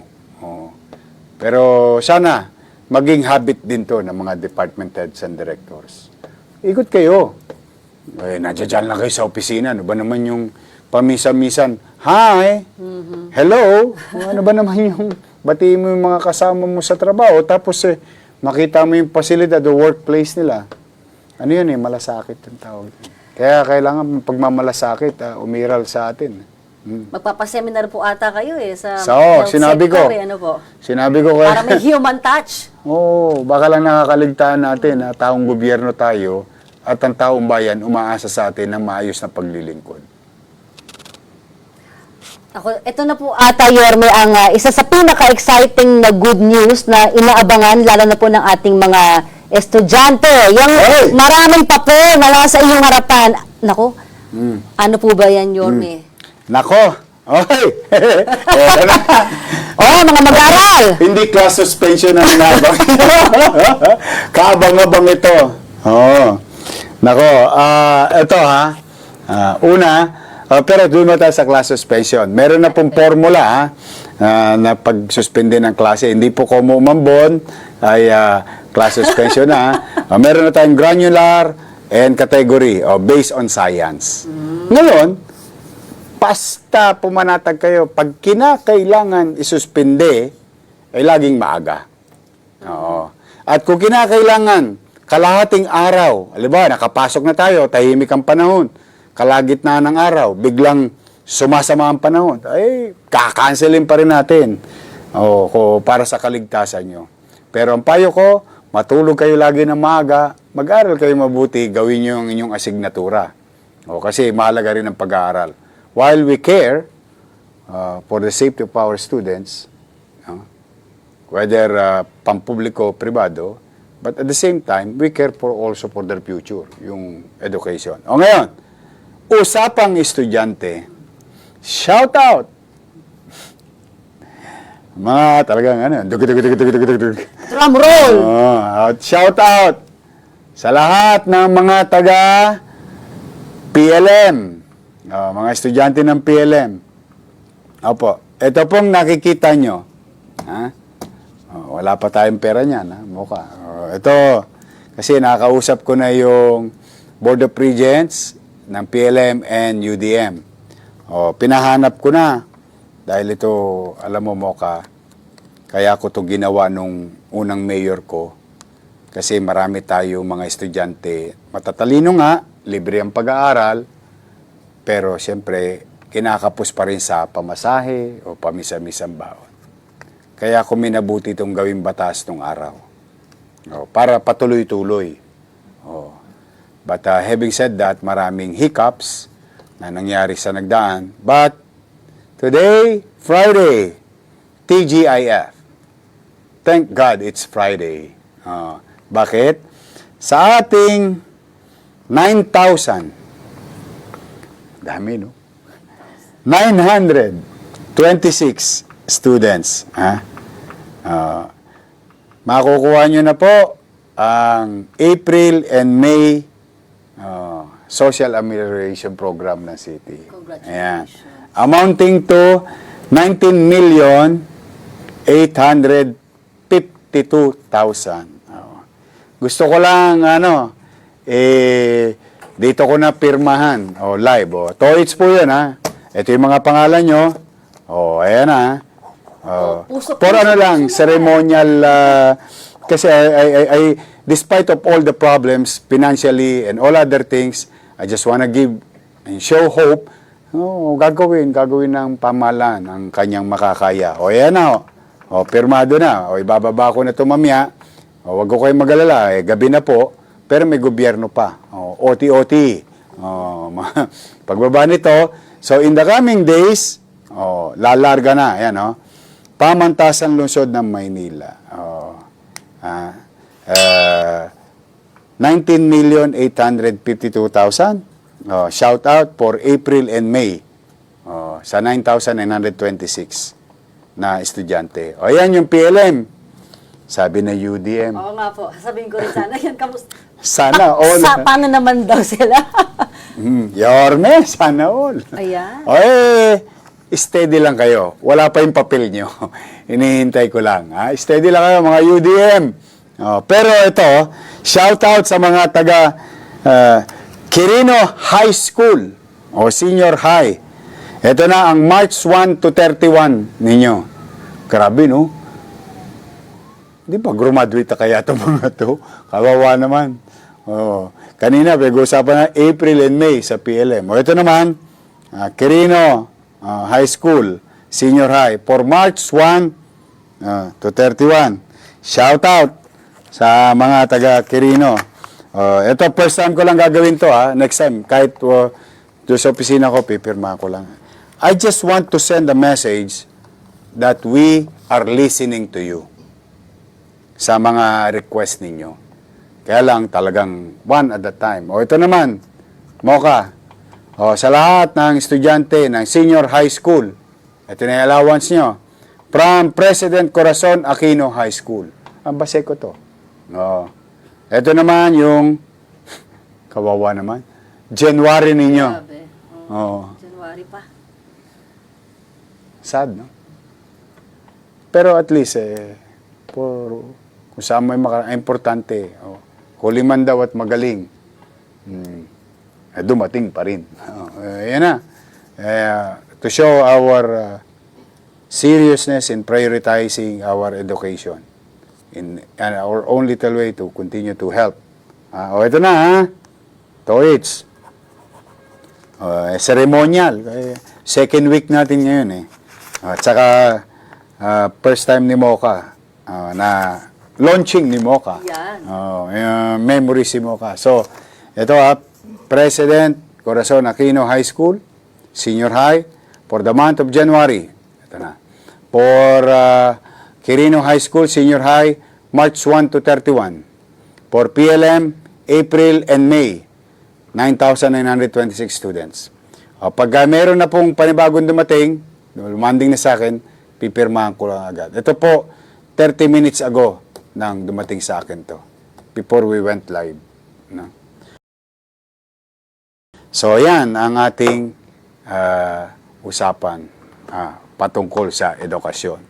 Pero sana, maging habit din to ng mga department heads and directors. Ikot kayo. Nandiyan lang kayo sa opisina. Ano ba naman yung pamisan-misan? Hi! Hello! Ano ba naman yung batiin mo yung mga kasama mo sa trabaho? Tapos makita mo yung pasilidad o workplace nila. Ano yun malasakit yung tawag. Kaya kailangan pagmamalasakit, umiral sa atin. Magpapaseminar po ata kayo sa health sinabi sector, ko. ano po? Sinabi ko Para may human touch. baka lang nakakaligtaan natin na taong gobyerno tayo at ang taong bayan umaasa sa atin ng maayos na paglilingkod. Ito na po ata, Yorme, ang isa sa pinaka-exciting na good news na inaabangan, lalo na po ng ating mga estudyante. Yung maraming papel na nasa iyong harapan. Nako, ano po ba yan, Yorme? Nako! Okay! Mga mag-aaral! Hindi class suspension ang nabang. Kaabang-abang ito. Nako, ito una, pero doon na tayo sa class suspension. Meron na pong formula na pag-suspende ng klase. Hindi po ko umambon, ay class suspension na. Meron na tayong granular and category based on science. Ngayon, basta pumanatag kayo, pag kinakailangan isuspende, ay laging maaga. At kung kinakailangan, kalahating araw, halimbawa, nakapasok na tayo, tahimik ang panahon, kalagitnaan ng araw, biglang sumasama ang panahon, ay kakanselin pa rin natin para sa kaligtasan nyo. Pero ang payo ko, matulog kayo lagi ng maaga, mag-aral kayo mabuti, gawin nyo ang inyong asignatura. Kasi mahalaga rin ang pag-aaral. While we care for the safety of our students, whether pampubliko o privado, but at the same time, we care also for their future, yung education. Ngayon, usapang estudyante, shout out! Mga talagang Drum roll! Shout out sa lahat ng mga taga PLM. Mga estudyante ng PLM. Opo, ito pong nakikita nyo. Wala pa tayong pera niyan. Mukha. Ito, kasi nakakausap ko na yung Board of Regents ng PLM and UDM. Pinahanap ko na. Dahil ito, alam mo, Moka, kaya ko ito ginawa nung unang mayor ko. Kasi marami tayo mga estudyante. Matatalino nga, libre ang pag-aaral, pero siyempre, kinakapos pa rin sa pamasahe o pamisa-misang baon. Kaya ako minabuti itong gawing batas nung araw. Para patuloy-tuloy. But having said that, maraming hiccups na nangyari sa nagdaan. But today, Friday, TGIF. Thank God it's Friday. Bakit? Sa ating 9,000, dami, no? 926 students. Makukuha nyo na po ang April and May Social Amelioration Program ng City. Ayan. Amounting to 19,852,000. Gusto ko lang, dito ko na pirmahan, live. TOEIC po yun, Ito yung mga pangalan nyo. Ayan, for lang, ceremonial, kasi despite of all the problems, financially and all other things, I just wanna give and show hope. Gagawin ng pamahalaan ang kanyang makakaya. Ayan na, pirmado na. Ibababa ko na ito mamaya. Wag ko kayong mag-alala, gabi na po. Pero may gobyerno pa. OT-OT. Pagbaba nito, so in the coming days, lalarga na, yan, Pamantasan Lungsod ng Maynila. 19,852,000. Shout out for April and May. Sa 9,926 na estudyante. Yan yung PLM. Sabi na UDM. Oo nga po. Sabihin ko rin sana yan. Kamusta? Sana all. Paano naman daw sila? Yorme, sana all. Ayan. Steady lang kayo. Wala pa yung papel nyo. Hinihintay ko lang. Steady lang kayo, mga UDM. Pero ito, shout out sa mga taga Quirino High School o Senior High. Ito na ang March 1 to 31 ninyo. Grabe, no? Di ba graduate kaya itong mga to? Kawawa naman. Kanina, pag-usapan na April and May sa PLM. Ito naman, Quirino High School, Senior High, for March 1 to 31. Shout out sa mga taga Quirino. Ito, first time ko lang gagawin to, Next time, kahit doon sa opisina ko, pipirma ko lang. I just want to send a message that we are listening to you sa mga request ninyo. Kaya lang talagang one at a time. Ito naman, Mocha. Sa lahat ng estudyante ng senior high school, ito na yung allowance nyo. From President Corazon Aquino High School. Ang base ko to. Ito naman yung, kawawa naman, January ninyo. Grabe. January pa. Sad, no? Pero at least, kung saan mo importante, kuliman daw at magaling, dumating pa rin. Yan na. To show our seriousness in prioritizing our education. And our own little way to continue to help. Ito na, TOEIC. Ceremonial. Second week natin ngayon, At saka, first time ni Mocha na launching ni Mocha. Yan. Memory si Mocha. So, ito President Corazon Aquino High School, Senior High, for the month of January. Ito na. For Quirino High School, Senior High, March 1 to 31. For PLM, April and May, 9,926 students. Pag meron na pong panibagong dumating, lumanding na sa akin, pipirmahan ko lang agad. Ito po, 30 minutes ago nang dumating sa akin to. Before we went live. No? So, yan ang ating usapan patungkol sa edukasyon.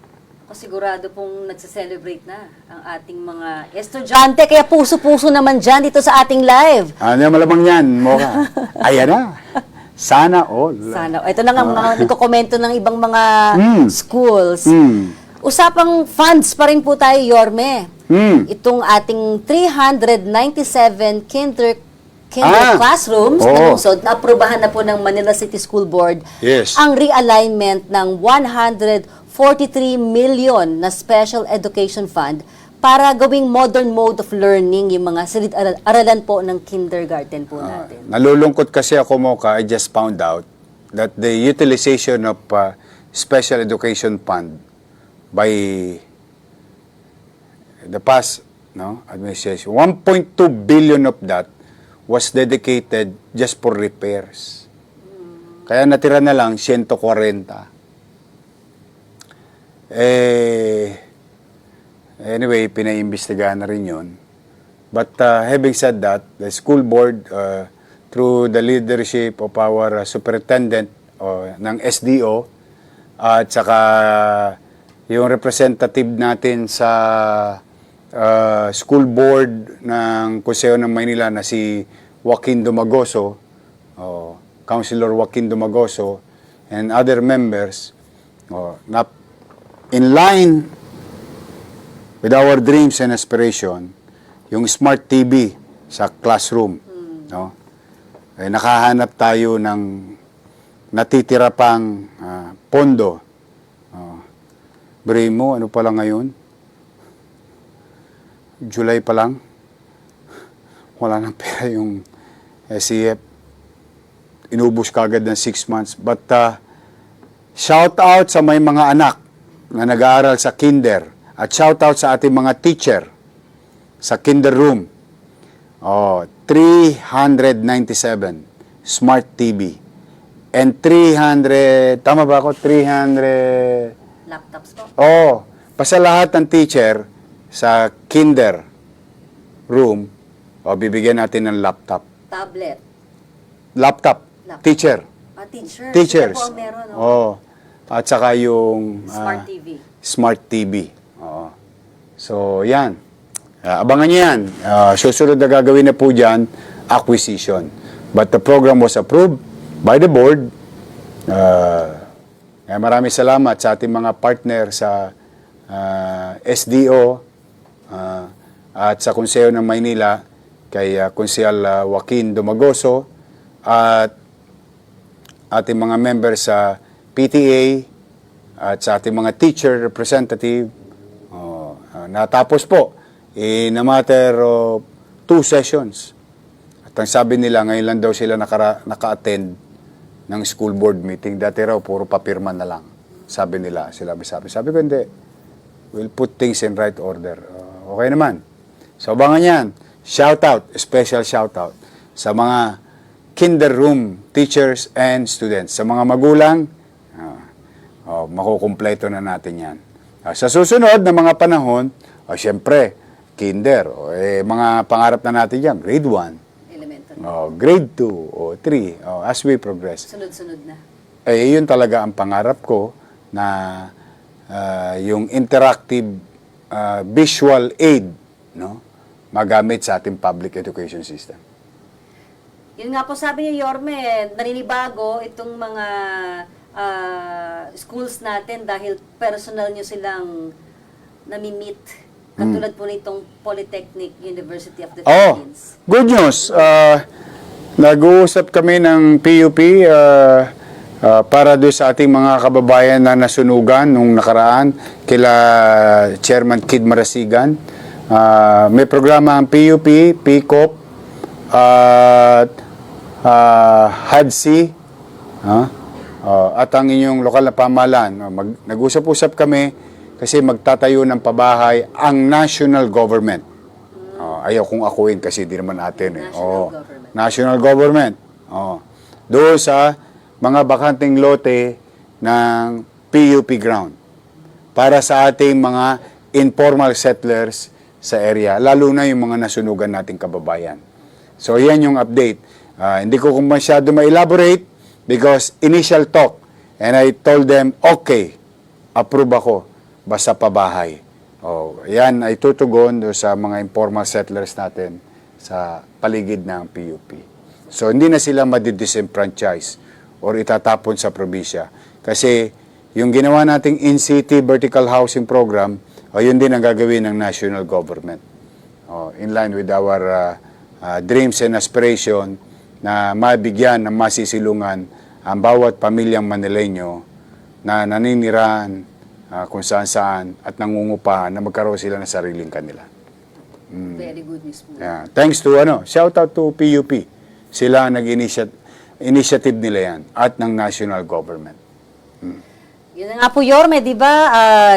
Sigurado pong nagse-celebrate na ang ating mga Estudyante, kaya puso-puso naman dyan dito sa ating live. Ano malamang yan, Mocha? Ayan na. Sana all. Sana. Ito na nga mga nagkokomento ng ibang mga schools. Usapang funds pa rin po tayo, Yorme. Itong ating 397 kinder classrooms na lungsod, na-aprobahan na po ng Manila City School Board ang realignment ng 143 million na Special Education Fund para gawing modern mode of learning yung mga silid-aralan po ng kindergarten po natin. Nalulungkot kasi ako, Mocha, I just found out that the utilization of Special Education Fund by the past administration, 1.2 billion of that was dedicated just for repairs. Kaya natira na lang 140. Anyway, pinaimbestigahan na rin yun. But having said that, the school board, through the leadership of our superintendent ng SDO, at saka yung representative natin sa school board ng Kuseo ng Maynila na si Joaquin Dumagoso, Councilor Joaquin Dumagoso, and other members, na in line with our dreams and aspiration, yung smart TV sa classroom, nakahanap tayo ng natitira pang pondo. Bremo, ano pa lang ngayon? July pa lang. Wala nang pera yung SEF. inubos kagad ng 6 months. But shout out sa may mga anak na nag-aaral sa kinder at shout out sa ating mga teacher sa kinder room. 397 smart TV and 300, tama ba ako? 300 Laptops po. basta lahat ng teacher sa kinder room, bibigyan natin ng laptop. Tablet. Laptop. Laptop. Teacher. Teachers. Teachers. Sila po ang meron, no? At saka yung Smart TV. Smart TV. Oo. So, yan. Abangan nyo yan. Susunod na gagawin na po dyan, acquisition. But the program was approved by the board. Maraming salamat sa ating mga partner sa SDO at sa Konseho ng Maynila kay Konsehal Joaquin Dumagoso at ating mga members sa PTA at sa ating mga teacher representative. Natapos po in a matter of 2 sessions. At ang sabi nila, ngayon lang daw sila naka-attend ng school board meeting. Dati raw, puro papirma na lang. Sabi nila, sabi ko, hindi. We'll put things in right order. Okay naman. So, abangan yan. Shout out, special shout out sa mga kinder room teachers and students. Sa mga magulang, makukumpleto na natin yan. Sa susunod na mga panahon, siyempre, kinder. Mga pangarap na natin yan, grade 1, Elementary. grade 2, o 3, as we progress. Sunod-sunod na. Yun talaga ang pangarap ko na yung interactive visual aid, no, magamit sa ating public education system. Yun nga po sabi niyo, Yorme, naninibago itong mga schools natin dahil personal nyo silang nami-meet. Katulad po nitong Polytechnic University of the Philippines. Good news. Nag-uusap kami ng PUP para doon sa ating mga kababayan na nasunugan nung nakaraan kila Chairman Kid Marasigan. May programa ang PUP, PCOP, at HADSI, at ang inyong lokal na pamahalaan. Nag-usap-usap kami kasi magtatayo ng pabahay ang national government. Ayaw kong akuin kasi di naman atin. Government. National government. Doon sa mga bakanting lote ng PUP ground para sa ating mga informal settlers sa area, lalo na yung mga nasunugan nating kababayan. So, yan yung update. Hindi ko masyado ma-elaborate because initial talk and I told them, okay, approve ako, basta pabahay. Yan ay tutugon sa mga informal settlers natin sa paligid ng PUP. So, hindi na sila madidisenfranchise or itatapon sa probinsya. Kasi, yung ginawa nating in-city vertical housing program, yun din ang gagawin ng national government. In line with our dreams and aspiration na mabigyan ng masisilungan ang bawat pamilyang Manileño na naninirahan kung saan-saan at nangungupahan na magkaroon sila ng sariling kanila. Very good news po. Yeah. Thanks to, shout out to PUP. Sila ang nag-initiative nila yan at ng national government. Yun na nga po, Yorme, di ba?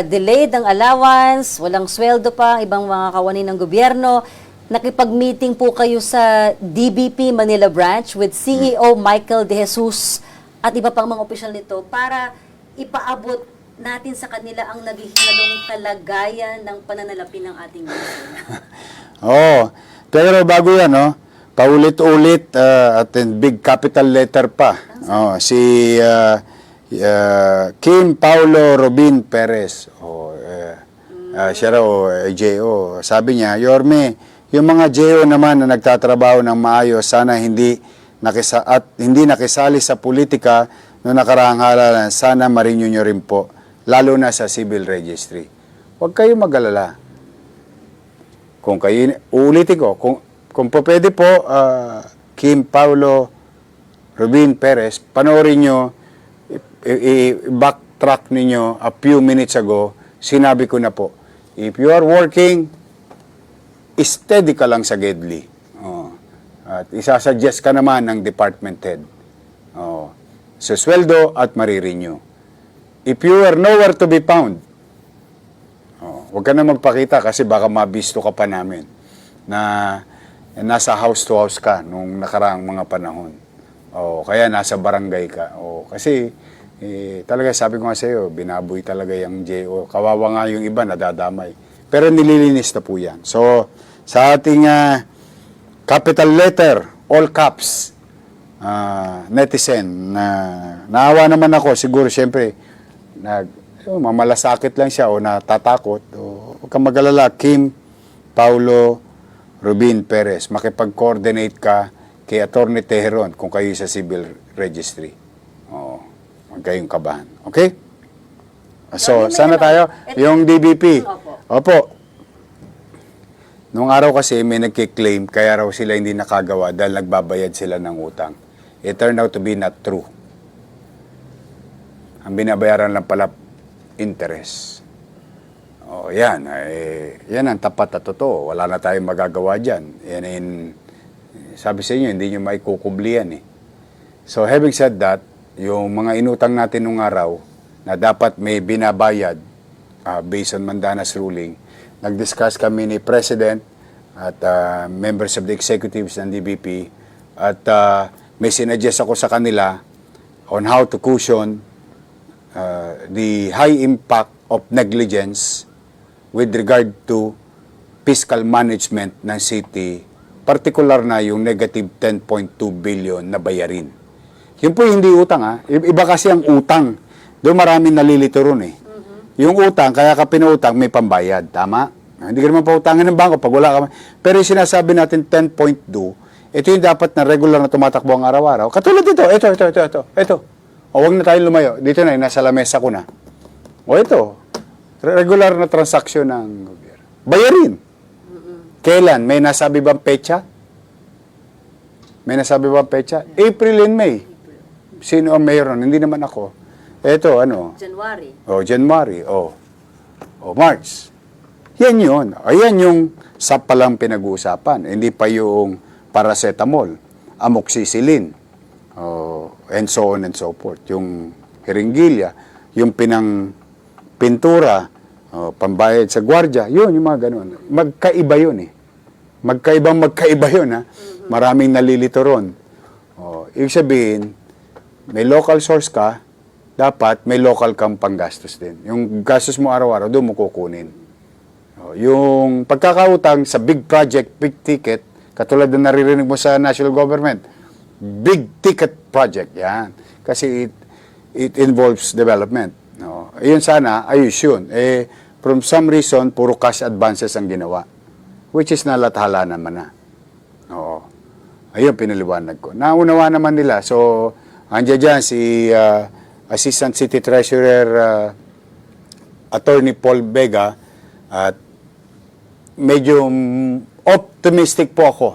Delayed ang allowance, walang sweldo pa, ang ibang mga kawani ng gobyerno. Nakipag-meeting po kayo sa DBP Manila Branch with CEO Michael De Jesus at iba pang mga opisyal nito para ipaabot natin sa kanila ang naghihinalong kalagayan ng pananalapi ng ating bansa. Pero bago yan, paulit-ulit at in big capital letter pa. Si Kim Paulo Robin Perez. Siya raw, JO. Sabi niya, Yorme, yung mga JO naman na nagtatrabaho ng maayos, sana hindi nakisali sa politika noong nakaraang halalan, sana marinyo nyo rin po, lalo na sa civil registry. Huwag kayo mag-alala. Kung kayo, uulitin ko, kung po pwede po, Kim Paulo Robin Perez, panoorin nyo, i-backtrack ninyo a few minutes ago, sinabi ko na po, if you are working, steady ka lang sa GEDLI. At isasuggest ka naman ng department head susweldo at marirenew. If you are nowhere to be found, huwag ka na magpakita kasi baka mabisto ka pa namin na nasa house to house ka nung nakaraang mga panahon. O kaya nasa barangay ka. O kasi talaga sabi ko nga sa iyo, binaboy talaga yung JO. Kawawa nga yung iba nadadamay. Pero nililinis na po yan. So sa ating capital letter, all caps, netizen, naawa naman ako siguro siyempre mamalasakit lang siya o natatakot. O, huwag kang mag-alala, Kim Paulo Rubin Perez, makipag-coordinate ka kay Attorney Tejeron kung kayo sa civil registry. Oo, huwag kayong kabahan. Okay? So, May sana tayo, yung DBP. Opo. Opo. Nung araw kasi may nagkiklaim, kaya raw sila hindi nakagawa dahil nagbabayad sila ng utang. It turned out to be not true. Ang binabayaran lang pala interest. O yan, yan ang tapat at totoo. Wala na tayong magagawa dyan. Yan, sabi sa inyo, hindi nyo maikukubli yan eh. So having said that, yung mga inutang natin nung araw na dapat may binabayad based on Mandanas ruling, nag-discuss kami ni President at members of the executives ng DBP at may sinuggest ako sa kanila on how to cushion the high impact of negligence with regard to fiscal management ng city, particular na yung negative 10.2 billion na bayarin. Yun po hindi utang Iba kasi ang utang. Doon maraming nalilito ron eh. Yung utang, kaya ka pinuutang, may pambayad. Tama? Hindi ka naman pautangin ng bangko pag wala ka. Pero yung sinasabi natin 10.2, ito yung dapat na regular na tumatakbo ang araw-araw. Katulad dito, ito. O huwag na tayong lumayo. Dito na, nasa lamesa ko na. O ito, regular na transaksyon ng gobyerno. Bayarin. Kailan? May nasabi bang petsa? May nasabi bang petsa? April and May. Sino ang mayor nun? Hindi naman ako. Ito, January. January. March. Yan yun. Ayan yung sa palang pinag-uusapan. Hindi pa yung paracetamol, amoxicillin, and so on and so forth. Yung hiringgilya, yung pintura, pambayad sa gwardiya, yun, yung mga ganun. Magkaiba yun eh. Magkaiba yun ha. Maraming nalilito ron. Ibig sabihin, may local source ka, dapat may local kang panggastos din. Yung gastos mo araw-araw, doon mo kukunin. Yung pagkakautang sa big project, big ticket, katulad na naririnig mo sa national government, big ticket project, yan. Kasi it involves development. Yun sana, ayos yun. From some reason, puro cash advances ang ginawa. Which is nalathala naman na. Ayun, pinaliwanag ko. Naunawa naman nila. So, andiyan dyan si Assistant City Treasurer Attorney Paul Vega at medyo optimistic po ako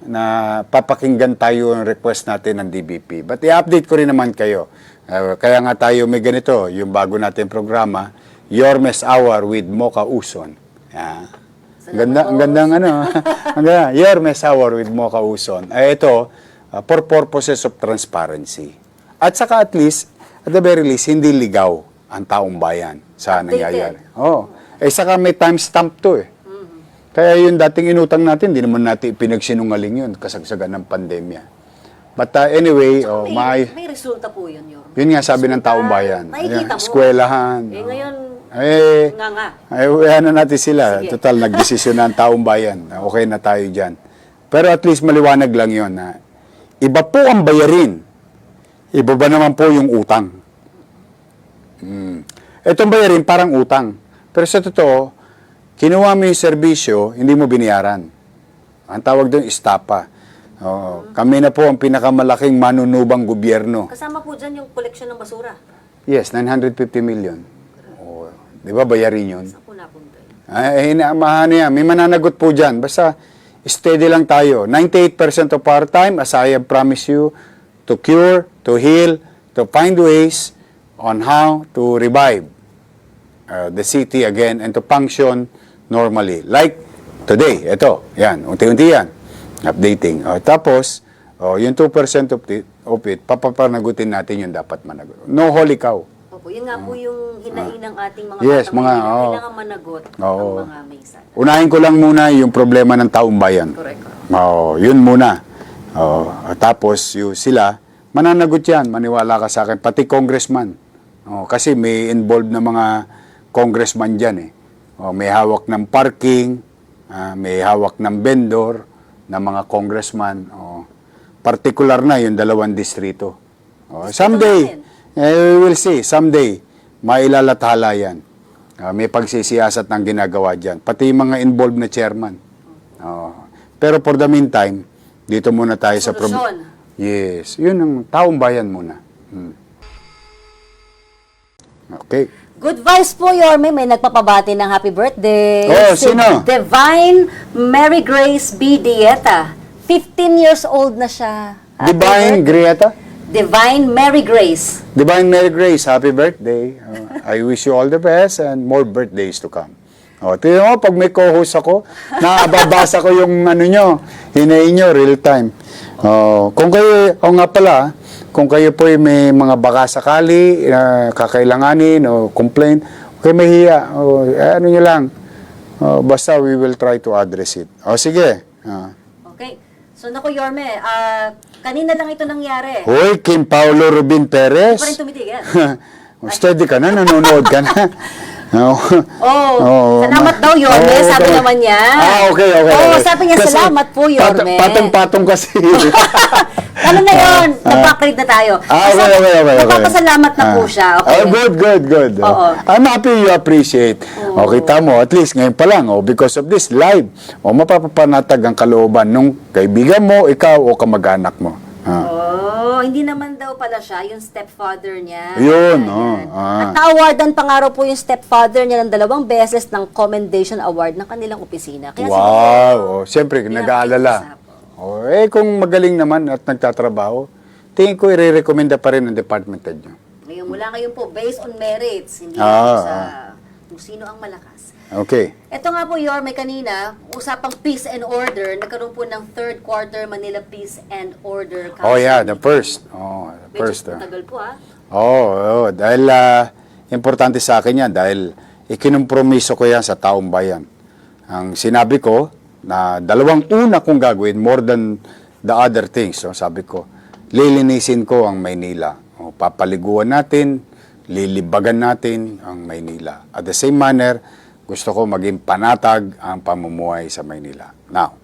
na papakinggan tayo ang request natin ng DBP. But i-update ko rin naman kayo. Kaya nga tayo may ganito, yung bago natin programa, Yormes Hour with Mocha Uson. Ang gandang Yormes Hour with Mocha Uson. Ito, for purposes of transparency. At saka at least, at the very least, hindi ligaw ang taong bayan sa nangyayari. Saka may timestamp to eh. Kaya yung dating inutang natin, hindi naman natin pinagsinungaling yun, kasagsagan ng pandemya. But anyway, may resulta po yun, Yorme. Yun nga sabi ng taong bayan. Nakikita mo. Eskwelahan. Ngayon, nga. Ayaw na natin sila. Sige. Total, nagdesisyon na ang taong bayan. Okay na tayo dyan. Pero at least maliwanag lang yun na iba po ang bayarin. Iba ba naman po yung utang? Itong bayarin parang utang. Pero sa totoo, kinuha mo yung serbisyo, hindi mo biniyaran. Ang tawag doon, istapa. Kami na po ang pinakamalaking manunubang gobyerno. Kasama po dyan yung koleksyon ng basura. Yes, 950 million. Di ba bayarin yun? Saan po napunta yun? Yan. May mananagot po dyan. Basta steady lang tayo. 98% of our time, as I have promised you, to cure, to heal, to find ways on how to revive the city again and to function normally. Like today, ito, yan, unti-unti yan, updating. Tapos, yung 2% of it, papapanagutin natin yung dapat managot. No holy cow. Opo, yun nga po yung hinaing ng ating mga Yes, batang mga, Maynila. oo. Kailangan managot Oo. ang mga may sala. Unahin ko lang muna yung problema ng taong bayan. Correct. Yun muna. Tapos yung sila, mananagot yan, maniwala ka sa akin, pati congressman. Kasi may involved na mga congressman dyan eh. May hawak ng parking, may hawak ng vendor, ng mga congressman. Particular na yung 2 distrito. Someday, we will see, someday, mailalathala yan. May pagsisiyasat ng ginagawa dyan. Pati yung mga involved na chairman. Pero for the meantime, dito muna tayo sa Solusyon. Yes, yun ang taong bayan muna. Okay. Good vibes po, Yorme. May nagpapabati ng happy birthday. Oh, Si sino? Divine Mary Grace B. Dieta. 15 years old na siya. Happy Divine Grieta? Divine Mary Grace. Divine Mary Grace, happy birthday. I wish you all the best and more birthdays to come. Tingnan mo, pag may co-host ako, nababasa ko yung ano nyo, hinain nyo, real time. Kung kayo, nga pala, kung kayo po may mga baka sakali, kakailanganin o complaint, okay, mahiya, ano nyo lang. Basta we will try to address it. Sige. Okay. So, naku, Yorme, kanina lang ito nangyari. Hoy, Kim Paulo Rubin Hindi pa rin Perez. tumitigil. Steady ka na, nanonood ka na. Salamat daw, Yorme. Sabi naman niya. Okay. Sabi niya, Kasi salamat po, Yorme. Patong-patong kasi. Ano na yun? Nag-backgrade na tayo. Okay. Nagpapasalamat na po siya. Okay. Good. Oo. I'm happy you appreciate. Okay, tamo. At least ngayon pa lang, because of this live, mapapapanatag ang kalooban nung kaibigan mo, ikaw, o kamag-anak mo. Hindi naman daw pala siya, yung stepfather niya. Yun, Ayan. At na-awardan pa nga raw po yung stepfather niya ng 2 beses ng Commendation Award ng kanilang opisina. Kaya Wow. Siyempre, Pinapit nag-aalala. sa Kung magaling naman at nagtatrabaho, tingin ko i-recommenda pa rin ng department head nyo. Ngayon, mula ngayon po, based on merits, hindi Ah, po sa kung sino ang malakas. Okay. Ito nga po, Yorme, kanina, usapang peace and order, nagkaroon po ng 3rd quarter Manila Peace and Order Council. The first. The Medyo first. matagal po, Dahil importante sa akin yan dahil ikinumpromiso ko yan sa taong bayan. Ang sinabi ko na 2 una kong gagawin more than the other things. Sabi ko, lilinisin ko ang Maynila. Papaliguan natin, lilibagan natin ang Maynila. At the same manner, gusto ko maging panatag ang pamumuhay sa Maynila. Now,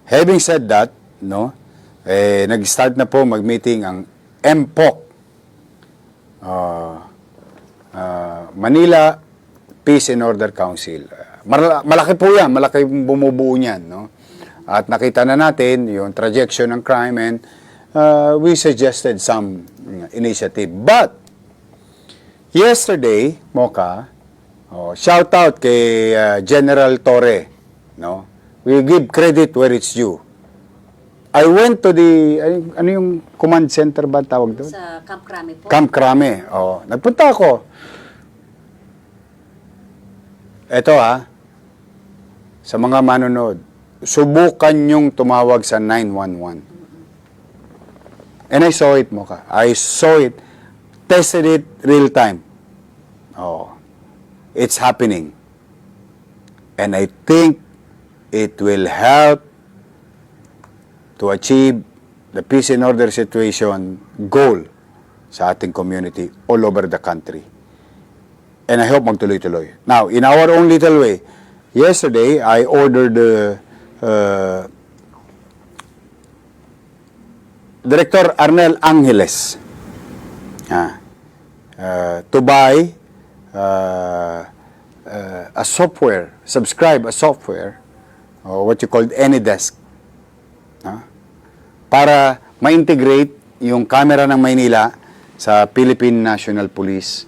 having said that, nag-start na po mag-meeting ang MPOC, Manila Peace and Order Council. Malaki po yan, malaki bumubuo niyan. At nakita na natin yung trajectory ng crime and we suggested some initiative. But, yesterday, Mocha, shout out kay General Torre. We give credit where it's due. I went to the, ano yung command center ba tawag doon? Sa Camp Crame po. Camp Crame. Nagpunta ako. Eto sa mga manonood, subukan yung tumawag sa 911. And I saw it, Mocha. I saw it, tested it real time. It's happening. And I think it will help to achieve the peace and order situation goal sa ating community all over the country. And I hope magtuloy-tuloy. Now, in our own little way, yesterday, I ordered Director Arnel Angeles to buy a software, subscribe a software, or what you call AnyDesk, para ma-integrate yung camera ng Maynila sa Philippine National Police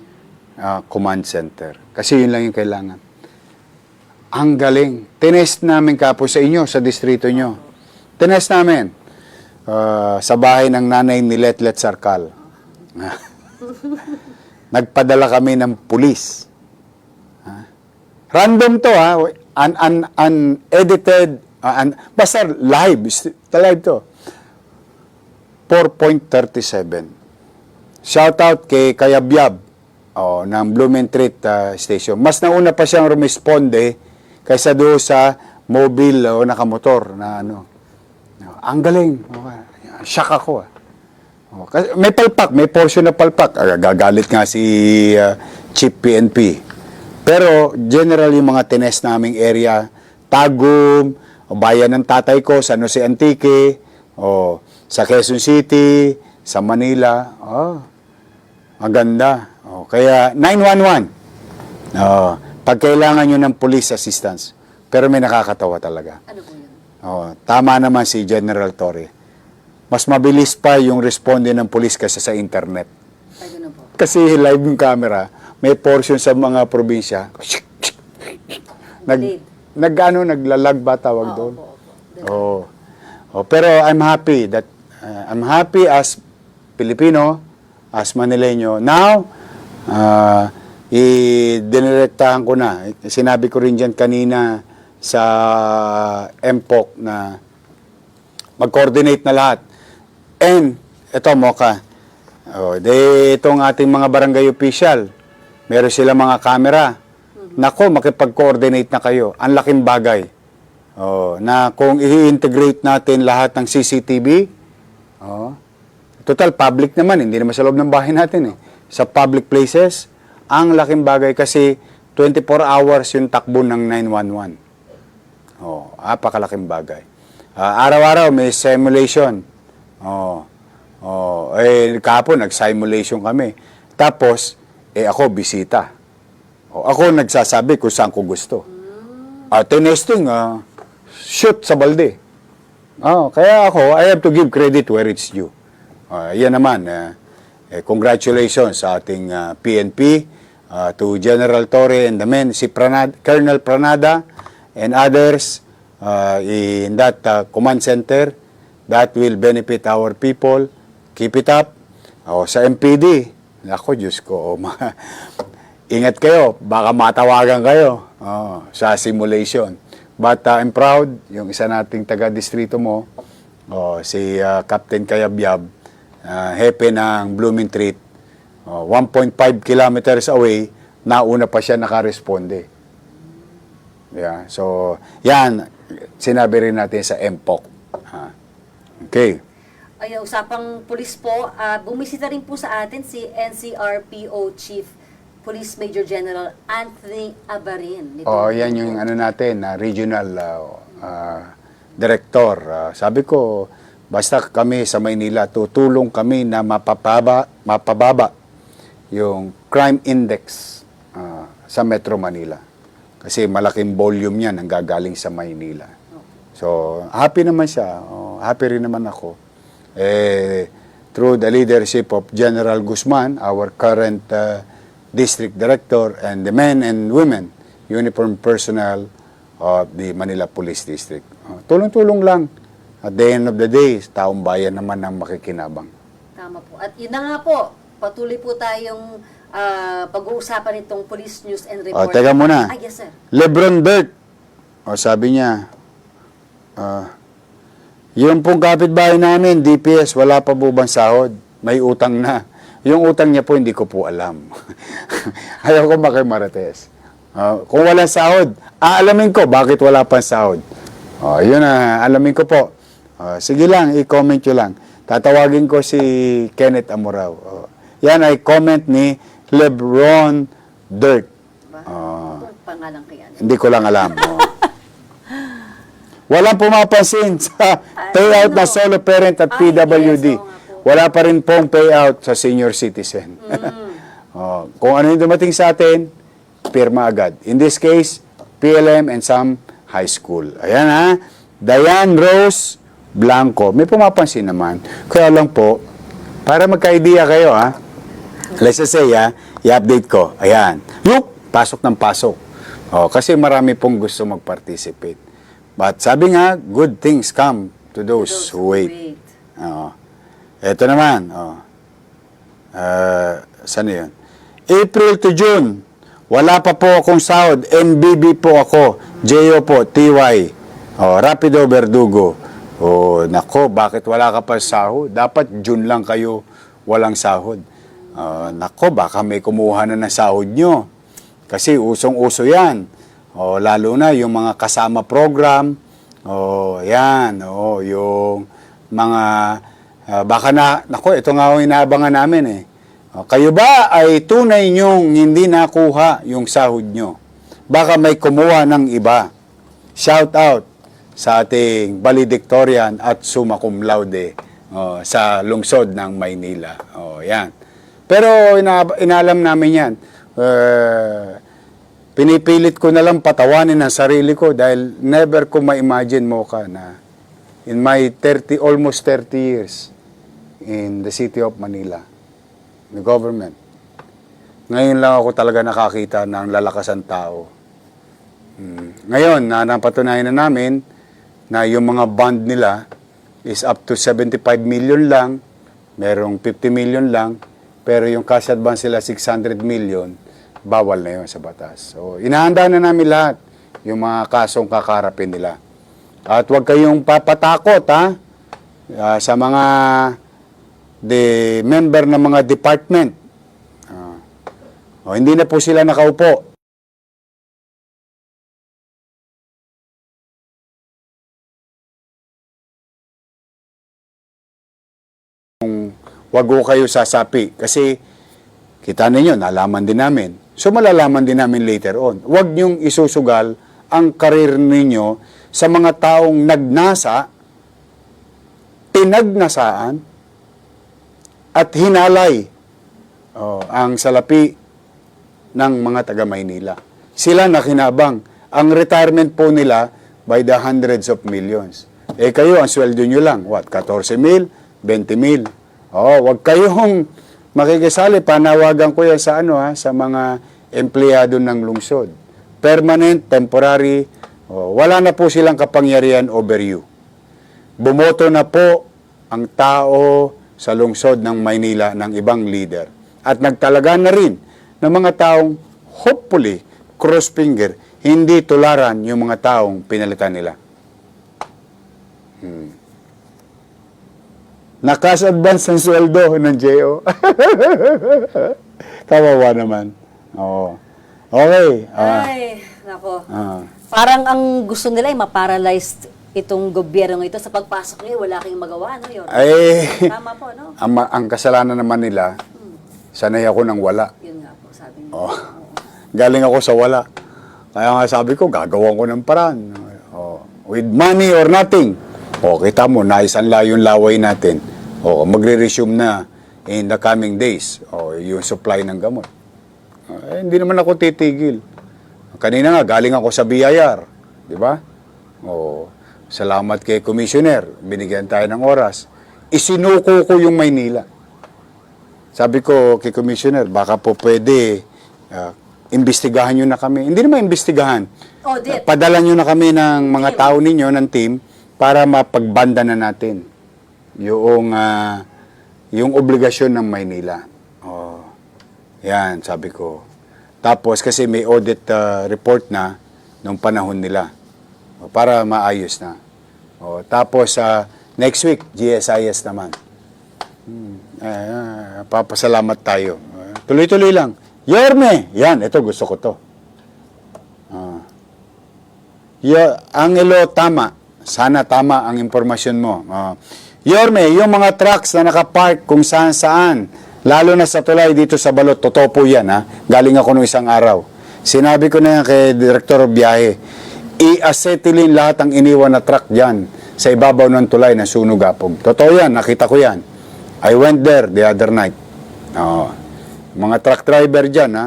Command Center. Kasi yun lang yung kailangan. Ang galing. Tinest namin kapo sa inyo, sa distrito nyo. Tinest namin. Sa bahay ng nanay ni Letlet Sarkal. Nagpadala kami ng pulis. Random to unedited, basta live to. 4.37. Shoutout kay Kayabyab ng Blumentritt Station. Mas nauna pa siyang rumisponde kaysa doon sa mobile o nakamotor na ano. Ang galing. Shock ako. Kasi may palpak, may portion na palpak. Gagalit nga si Chief PNP. Pero general yung mga tinest naming area, Tagum, o bayan ng tatay ko, San Jose Antique, o sa Quezon City, sa Manila. Maganda. Kaya 911. Pag kailangan nyo ng police assistance. Pero may nakakatawa talaga. Ano po yun? Tama naman si General Torre. Mas mabilis pa yung responde ng police kaysa sa internet. Ay, ganun po. Kasi live yung camera, may portion sa mga probinsya. Naglalag ba tawag doon? Pero I'm happy that I'm happy as Pilipino, as Manileño. Now, idinirektahan ko na. Sinabi ko rin dyan kanina sa MPOC na mag-coordinate na lahat. And, ito, Mocha, itong ating mga barangay official, meron sila mga camera. Nako, makipag-coordinate na kayo. Ang laking bagay. Na kung i-integrate natin lahat ng CCTV, total public naman, hindi naman sa loob ng bahay natin. Sa public places, ang laking bagay kasi 24 hours yung takbo ng 911. Apakalaking bagay. Araw-araw may simulation. Kahapon nag-simulation kami. Tapos, ako bisita. Ako nagsasabi kung saan ko gusto. Tinesting, shoot sa balde. Kaya ako, I have to give credit where it's due. Yan naman, congratulations sa ating PNP, to General Torre and the men, si Colonel Pranada, and others in that command center that will benefit our people. Keep it up. Sa MPD, ako, Diyos ko, ingat kayo, baka matawagan kayo sa simulation. But I'm proud, yung isa nating taga-distrito mo, si Captain Kayabyab, hepe ng Blumentritt, 1.5 kilometers away, nauna pa siya nakaresponde. Yeah, so, yan, sinabi rin natin sa MPOC. Okay. Ay, usapang pulis po, bumisita rin po sa atin si NCRPO Chief Police Major General Anthony Abarin. Yan yung ano natin, regional director. Sabi ko, basta kami sa Maynila, tutulong kami na mapababa yung crime index sa Metro Manila. Kasi malaking volume yan ang gagaling sa Maynila. So, happy naman siya. Happy rin naman ako. Through the leadership of General Guzman, our current district director, and the men and women, uniformed personnel of the Manila Police District. Tulong-tulong lang. At the end of the day, taong bayan naman ang makikinabang. Tama po. At yun na nga po, patuloy po tayong pag-uusapan itong Police News and Report. Teka muna. Yes, sir. Lebron Dirt. Sabi niya, yung pong kapitbahay namin, DPS, wala pa po bang sahod? May utang na. Yung utang niya po, hindi ko po alam. Ayaw ko makimarites. Kung walang sahod, aalamin ko bakit wala pang sahod. Yun alamin ko po. Sige lang, i-comment nyo lang. Tatawagin ko si Kenneth Amorao. Yan ay comment ni Lebron Dirt. Pangalan kaya. Hindi ko lang alam. Walang pumapansin sa payout na solo parent at PWD. Wala pa rin pong payout sa senior citizen. Kung ano yung dumating sa atin, pirma agad. In this case, PLM and some high school. Ayan ha. Diane Rose Blanco. May pumapansin naman. Kaya lang po, para magka-idea kayo ha. Let's just say i-update ko. Ayan. Pasok ng pasok. Kasi marami pong gusto mag-participate. But sabi nga, good things come to those who wait. Ito naman. Saan yun? April to June. Wala pa po akong sahod. NBB po ako. JO po. TY. Rapido Verdugo. Oh, nako, bakit wala ka pa sahod? Dapat June lang kayo walang sahod. Nako, baka may kumuha na ng sahod nyo. Kasi usong-uso yan. Lalo na yung mga kasama program. Yan. Yung mga, baka nako, ito nga ang inaabangan namin eh. Kayo ba ay tunay nyong hindi nakuha yung sahod nyo? Baka may kumuha ng iba. Shout out sa ating valedictorian at summa cum laude sa lungsod ng Maynila. Yan. Pero inalam namin yan. Pinipilit ko na lang patawanin ang sarili ko dahil never ko ma-imagine mo ka na in my almost 30 years in the city of Manila, the government, ngayon lang ako talaga nakakita ng lalakasan tao. Ngayon, napatunayan na namin na yung mga bond nila is up to 75 million lang, merong 50 million lang, pero yung cash advance sila 600 million, bawal na yun sa batas. So, inahanda na namin lahat yung mga kasong kakarapin nila. At huwag kayong papatakot, ha? Sa mga member ng mga department. Hindi na po sila nakaupo. Wag ko kayo sasapi kasi kita ninyo, nalaman din namin. So malalaman din namin later on. Huwag niyong isusugal ang karir ninyo sa mga taong nagnasa, tinagnasaan, at hinalay ang salapi ng mga taga Maynila. Sila nakinabang. Ang retirement po nila by the hundreds of millions. Kayo, ang sweldo nyo lang, 14 mil, 20 mil. Wag kayong makikisali. Panawagan ko yan sa sa mga empleyado ng lungsod. Permanent, temporary, wala na po silang kapangyarihan over you. Bumoto na po ang tao sa lungsod ng Maynila ng ibang leader. At nagtalaga na rin ng mga taong hopefully, cross finger, hindi tularan yung mga taong pinalitan nila. Nakas advance ng sweldo ng JO. Kawawa naman. Okay. Ay, nako. Parang ang gusto nila ay ma-paralyzed itong gobyernong ito. Sa pagpasok niyo, wala kayong magawa, no? Tama po, no? Ang kasalanan naman nila, sanay ako ng wala. Yun nga po, sabi niyo. Galing ako sa wala. Kaya nga sabi ko, gagawan ko ng paraan. With money or nothing. Kita mo, naisanla yung laway natin. Magre-resume na in the coming days. Yung supply ng gamot. Hindi naman ako titigil. Kanina nga, galing ako sa BIR. Di ba? Salamat kay Commissioner. Binigyan tayo ng oras. Isinuko ko yung Maynila. Sabi ko kay Commissioner, baka po pwede imbestigahan nyo na kami. Hindi naman imbestigahan. Padala nyo na kami ng mga tao ninyo, ng team, para mapagbanda na natin yung obligasyon ng Maynila. Yan, sabi ko. Tapos, kasi may audit report na nung panahon nila para maayos na. Tapos, next week, GSIS naman. Papasalamat tayo. Tuloy-tuloy lang. Yorme! Yan, ito gusto ko to. Angelo, tama. Sana tama ang impormasyon mo. Yorme, yung mga trucks na nakapark kung saan-saan, lalo na sa tulay dito sa Balot, totoo po yan, ha? Galing ako nung isang araw. Sinabi ko na yan kay Direktor Biyahe, i-acetylene lahat ang iniwan na truck dyan sa ibabaw ng tulay ng Sunugapog. Totoo yan, nakita ko yan. I went there the other night. Mga truck driver dyan, ha?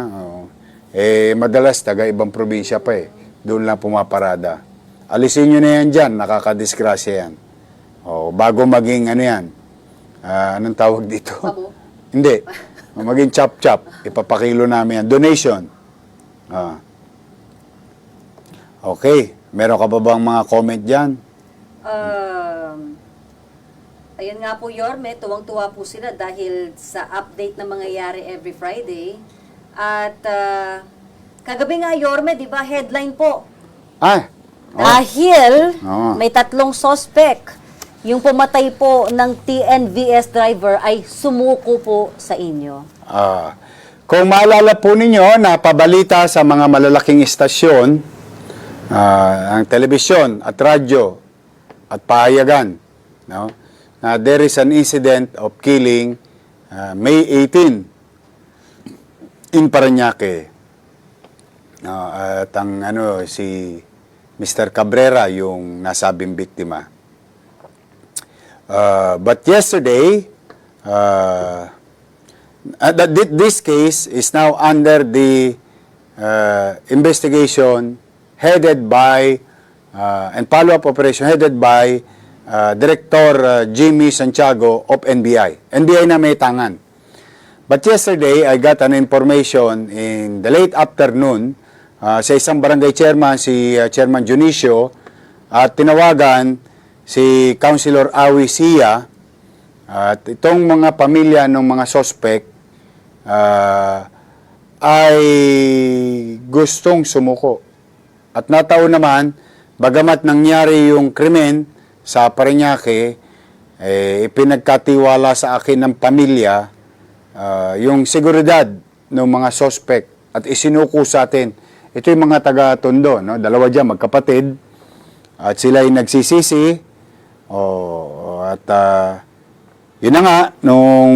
Madalas, taga ibang probinsya pa eh. Doon lang pumaparada. Alisin nyo na yan dyan, nakakadisgrasya yan. Bago maging yan, anong tawag dito? Pabo? Hindi. Maging chop-chop, ipapakilo namin yan. Donation. Okay. Meron ka pa bang mga comment dyan? Ayan nga po, Yorme, tuwang-tuwa po sila dahil sa update na mangyayari every Friday. At kagabi nga, Yorme, di ba, headline po. Dahil may 3 suspect yung pumatay po ng TNVS driver ay sumuko po sa inyo. Kung maalala po ninyo, napabalita sa mga malalaking istasyon, ang telebisyon at radyo at pahayagan, no, na there is an incident of killing May 18 in Parañaque. At ang si Mr. Cabrera yung nasabing biktima. But yesterday, this case is now under the investigation headed by and follow-up operation headed by Director Jimmy Santiago of NBI. NBI na may tangan. But yesterday, I got an information in the late afternoon sa isang barangay chairman, si Chairman Junicio, at tinawagan si Councilor Awi Sia, at itong mga pamilya ng mga suspect ay gustong sumuko. At nataon naman, bagamat nangyari yung krimen sa Parañaque, ipinagkatiwala sa akin ng pamilya yung seguridad ng mga suspect at isinuko sa atin. Ito yung mga taga-Tondo, no? Dalawa dyan, magkapatid, at sila ay nagsisisi. Yun na nga, nung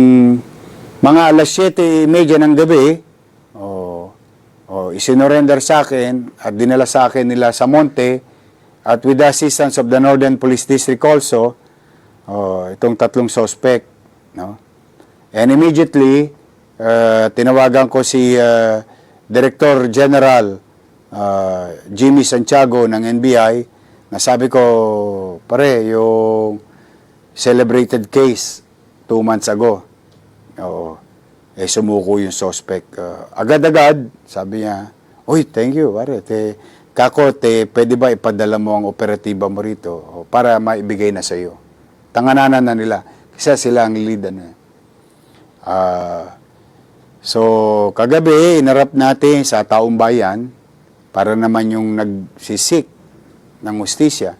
mga alas 7:30 ng gabi, isinorender sa akin at dinala sa akin nila sa Monte, at with the assistance of the Northern Police District also, itong tatlong suspect, no? And immediately, tinawagan ko si Director General Jimmy Santiago ng NBI, na sabi ko, pare, yung celebrated case 2 months ago, sumuko yung suspect. Agad-agad, sabi niya, uy, thank you, pare. Pwede ba ipadala mo ang operatiba mo rito para maibigay na sa iyo? Tangananan na nila. Kasi sila ang lead. So, kagabi, inarap natin sa taong bayan para naman yung nagsisik ng hustisya.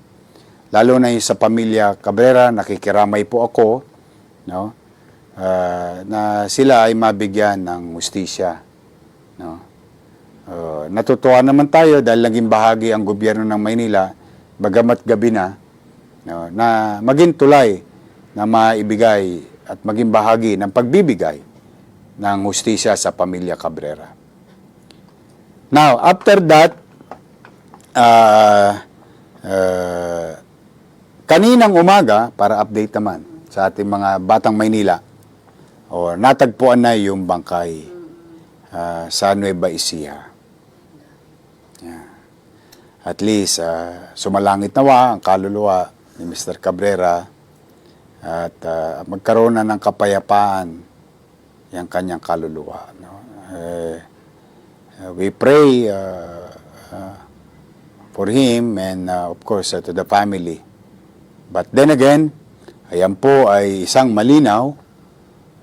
Lalo na yung sa pamilya Cabrera, nakikiramay po ako, no? Na sila ay mabigyan ng hustisya, no? Natutuwa naman tayo dahil naging bahagi ang gobyerno ng Maynila, bagamat gabi na, no, na maging tulay na maibigay at maging bahagi ng pagbibigay ng hustisya sa pamilya Cabrera. Now, after that, kaninang umaga, para update naman sa ating mga batang Maynila, natagpuan na yung bangkay sa Nueva Ecija. At least, sumalangit nawa ang kaluluwa ni Mr. Cabrera at magkaroon na ng kapayapaan yung kanyang kaluluwa. No? We pray for him and of course to the family. But then again, ayan po ay isang malinaw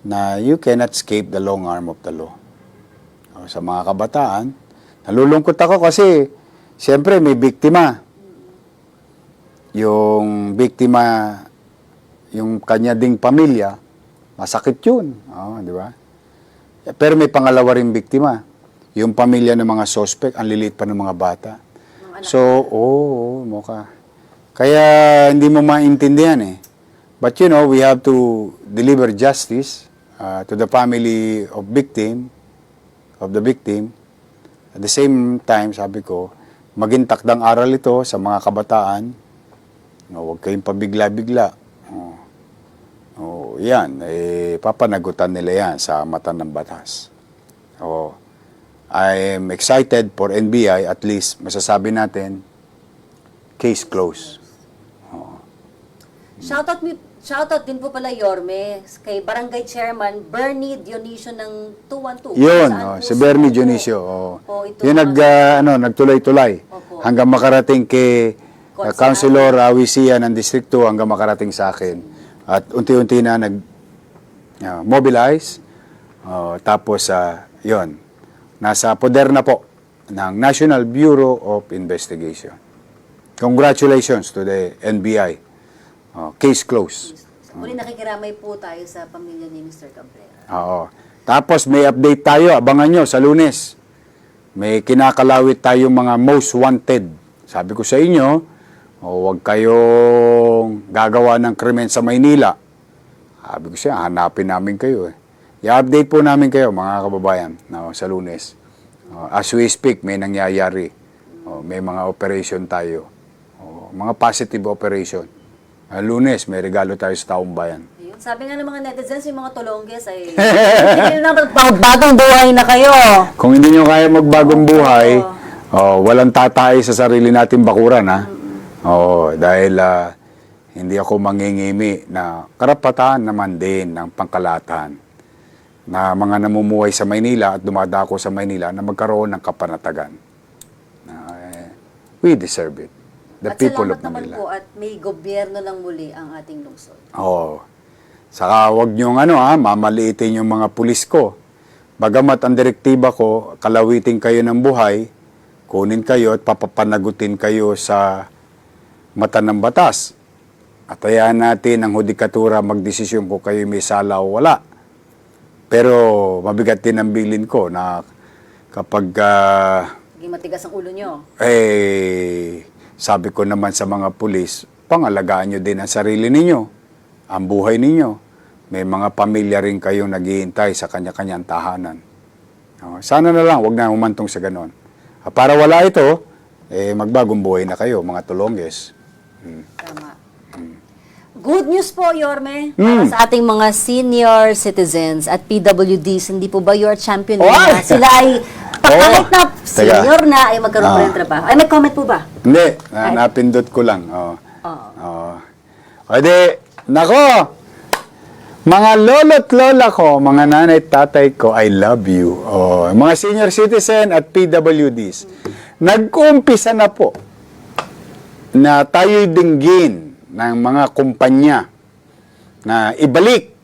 na you cannot escape the long arm of the law. Sa mga kabataan, nalulungkot ako kasi siyempre may biktima. Yung biktima, yung kanya ding pamilya, masakit yun. Di ba? Pero may pangalawa ring biktima. Yung pamilya ng mga suspect, ang lilit pa ng mga bata. So, mukha. Kaya hindi mo maintindihan eh. But you know, we have to deliver justice to the family of the victim. At the same time, sabi ko, maging takdang aral ito sa mga kabataan. Huwag kayong pabigla-bigla. Yan, papanagutan nila yan sa mata ng batas. I am excited for NBI, at least masasabi natin, case closed. Shoutout din po pala, Yorme, kay Barangay Chairman Bernie Dionisio ng 212. Yun, si Bernie Dionisio. Yun nagtuloy-tuloy hanggang makarating kay Councilor Awi Sia ng District 2, hanggang makarating sa akin. At unti-unti na nag-mobilize. Tapos, yun, nasa poder na po ng National Bureau of Investigation. Congratulations to the NBI. Case closed. Muli nakikiramay po tayo sa pamilya ni Mr. Cabrera. Oo. Tapos may update tayo, abangan nyo sa Lunes. May kinakalawit tayo mga most wanted. Sabi ko sa inyo, huwag kayong gagawa ng krimen sa Maynila. Sabi ko siya, hanapin namin kayo eh. I-update po namin kayo mga kababayan sa Lunes. As we speak, may nangyayari. May mga operation tayo. Mga positive operation. Lunes, may regalo tayo sa taong bayan. Ayun. Sabi nga ng mga netizens, yung mga tulongges ay Hindi na bagong buhay na kayo. Kung hindi nyo kaya magbagong buhay, walang tatay sa sarili natin bakuran, ha? Dahil hindi ako mangingimi na karapatan naman din ng pangkalahatan na mga namumuhay sa Maynila at dumadako sa Maynila na magkaroon ng kapanatagan. We deserve it. The at people salamat of naman Manila. po at may gobyerno ng muli ang ating lungsod. Saka wag niyong mamaliitin yung mga pulis ko. Bagamat ang direktiba ko, kalawitin kayo ng buhay, kunin kayo at papapanagutin kayo sa mata ng batas. At hayaan natin ang hudikatura magdesisyon kung kayo may sala o wala. Pero mabigat din ang bilin ko na kapag Hindi matigas ang ulo nyo. sabi ko naman sa mga pulis, pangalagaan nyo din ang sarili ninyo, ang buhay ninyo. May mga pamilya rin kayong naghihintay sa kanya-kanyang tahanan. Sana na lang, wag na humantong sa ganon. Para wala ito, magbagong buhay na kayo, mga tulongges. Tama. Good news po, Yorme, para sa ating mga senior citizens at PWDs. Hindi po ba your champion nila? Sila ay, kahit na senior na, ay magkaroon pa ng trabaho. Ay, may comment po ba? Hindi, napindot ko lang. O di, nako, mga lolo't lola ko, mga nanay at tatay ko, I love you. Mga senior citizen at PWDs, nag-uumpisa na po na tayo'y dinggin ng mga kumpanya na ibalik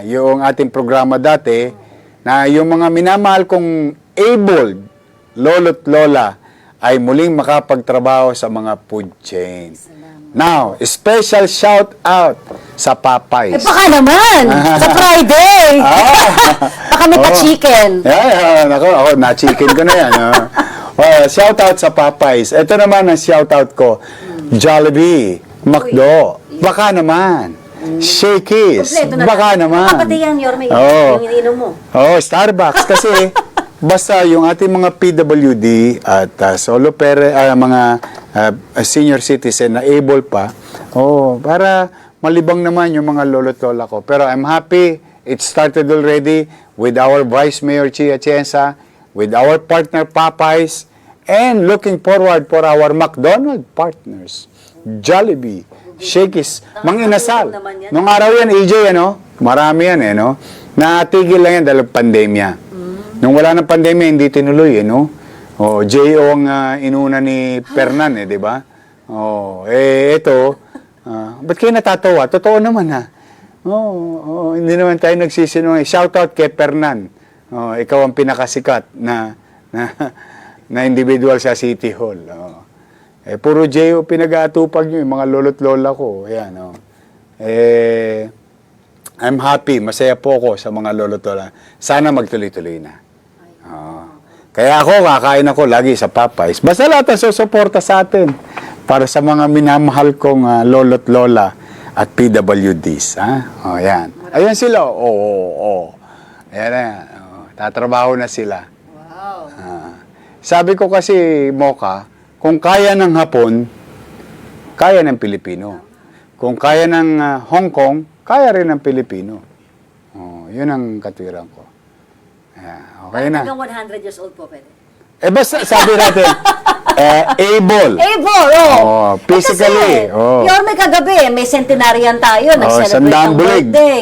yung ating programa dati na yung mga minamahal kong able lolo't lola ay muling makapagtrabaho sa mga food chain. Now, special shout out sa Popeyes. Baka naman, sa Friday. Baka may pa-chicken. Ako, na-chicken ko na yan. Shout out sa Popeyes. Ito naman ang shout out ko. Jollibee, McDo, baka naman. Shakey's, Kompleto na baka lang. naman. Kapatid yan, Yorme, yung iniinom mo. Starbucks. Kasi, basta yung ating mga PWD at mga senior citizen na able pa, para malibang naman yung mga lolo't lola ko. Pero I'm happy, it started already with our Vice Mayor Chia Atienza, with our partner Popeyes, and looking forward for our McDonald's partners, Jollibee, Shakey's, Mang Inasal. Nung araw yan, EJ, marami yan, natigil lang yan dahil pandemya. Nung wala ng pandemya, hindi tinuloy, J.O. ang inuna ni Fernan, di ba? Ba't kayo natatawa? Totoo naman, ha? Hindi naman tayo nagsisinungaling. Shout out kay Fernan. Ikaw ang pinakasikat na individual sa City Hall. Puro J.O. pinag-aatupag nyo, yung mga lolo't lola ko. Ayan, I'm happy, masaya po ako sa mga lolo't lola. Sana magtuloy-tuloy na. Kaya ako, kakain ako lagi sa Popeyes. Basta lahat ang susuporta sa atin para sa mga minamahal kong lolo't lola at PWDs. Ayan. Ayan sila. Ayan na. Tatrabaho na sila. Wow. Sabi ko kasi, Mocha, kung kaya ng Hapon, kaya ng Pilipino. Kung kaya ng Hong Kong, kaya rin ng Pilipino. Yun ang katwiran ko. Okay na. Hanggang 100 years old po pwede. Basta sabi natin, able. Physically. Yorme, kagabi, may centenarian tayo. Nag-celebrate Sandaan ng Bulig. birthday.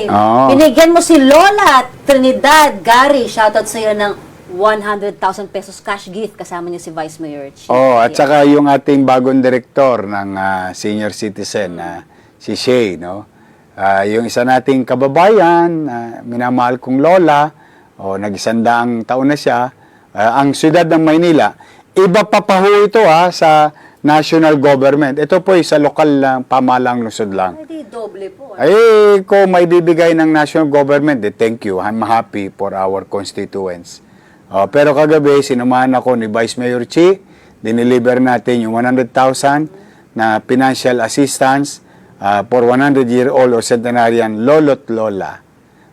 Binigyan mo si Lola Trinidad Gary. Shoutout sa iyo ng 100,000 pesos cash gift. Kasama niyo si Vice Mayor Chia. At saka yung ating bagong direktor ng senior citizen, si Shay, yung isa nating kababayan, minamahal kong lola, nag-100 taon na siya, ang siyudad ng Maynila, iba pa ho ito sa national government. Ito po ay sa lokal lang, pamalang lungsod lang. Ay, di doble po. Ay, kung may bibigay ng national government, thank you. I'm happy for our constituents. Pero kagabi, sinamahan ako ni Vice Mayor Chi, dineliver natin yung 100,000 na financial assistance for 100-year-old or centenarian lolo't lola.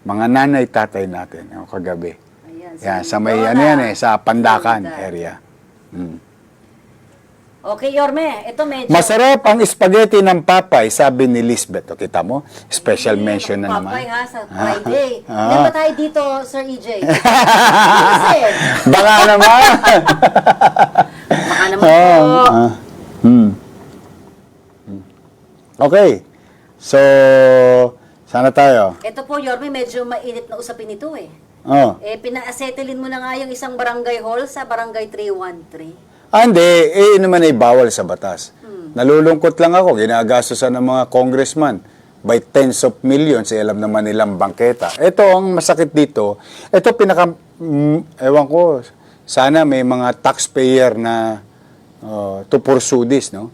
Mga nanay, tatay natin, kagabi. Ayan, Yan, si sa may, Lola. sa Pandakan Lola. area. Okay, Yorme, ito medyo... Masarap ang spaghetti ng Papay, sabi ni Lisbeth. O, kita mo? Special mention na Papay naman. ha, sa Friday. Ah. Hindi ba tayo dito, Sir EJ? Kasi, Baka naman. baka naman po. Okay. So, sana tayo. Ito po, Yorme, medyo mainit na usapin ito eh. Oh. Pinaasetilin mo na nga yung isang barangay hall sa barangay 313. Hindi. Yun naman ay bawal sa batas. Nalulungkot lang ako. Ginagastosan ng mga congressman by tens of millions. Alam naman nilang bangketa. Ito, ang masakit dito. Ito, ewan ko, sana may mga taxpayer na to pursue this, no?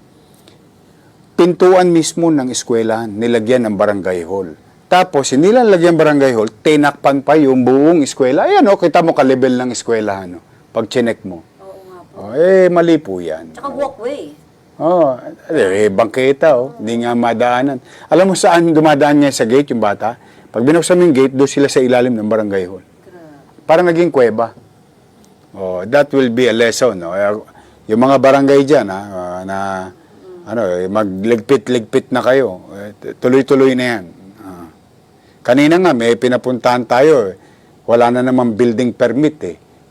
Pintuan mismo ng eskwelahan, nilagyan ng barangay hall. Tapos, hindi lang lagyan barangay hall, tinakpan pa yung buong eskwela. Ayan, kita mo ka-level ng eskwelahan, no? Pag chinek mo. Oo nga po. Mali po yan. Tsaka walkway. Bangketa, Hindi nga madaanan. Alam mo saan dumadaan niya sa gate, yung bata? Pag binuksan mo yung gate, doon sila sa ilalim ng barangay hall. Parang naging kuweba. That will be a lesson, no? Yung mga barangay dyan, magligpit-ligpit na kayo. Tuloy-tuloy na yan. Kanina nga, may pinapuntahan tayo. Wala na naman building permit,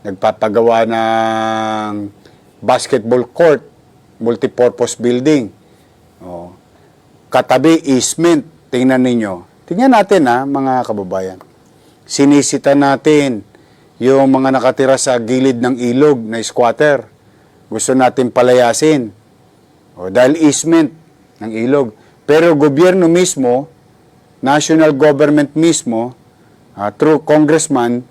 Nagpapagawa ng basketball court, multipurpose building. Katabi, easement. Tingnan ninyo. Tingnan natin, mga kababayan. Sinisita natin yung mga nakatira sa gilid ng ilog na squatter. Gusto natin palayasin. Dahil easement ng ilog. Pero gobyerno mismo, national government mismo, through congressman,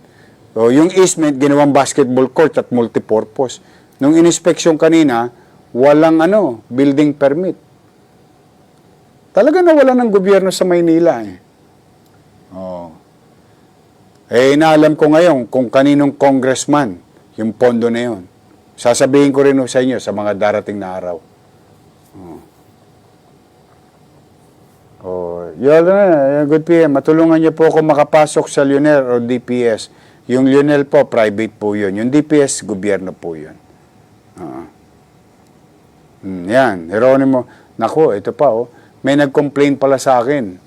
yung easement, ginawang basketball court at multipurpose. Nung inspeksyon kanina, walang building permit. Talaga nawala ng gobyerno sa Maynila. Inaalam ko ngayon kung kaninong congressman yung pondo na yun. Sasabihin ko rin sa inyo sa mga darating na araw. Good PM. Matulungan niyo po ako makapasok sa Lionel o DPS. Yung Lionel po, private po yun. Yung DPS, gobyerno po yun. Yan. Heronimo. Naku, ito pa, May nag-complain pala sa akin.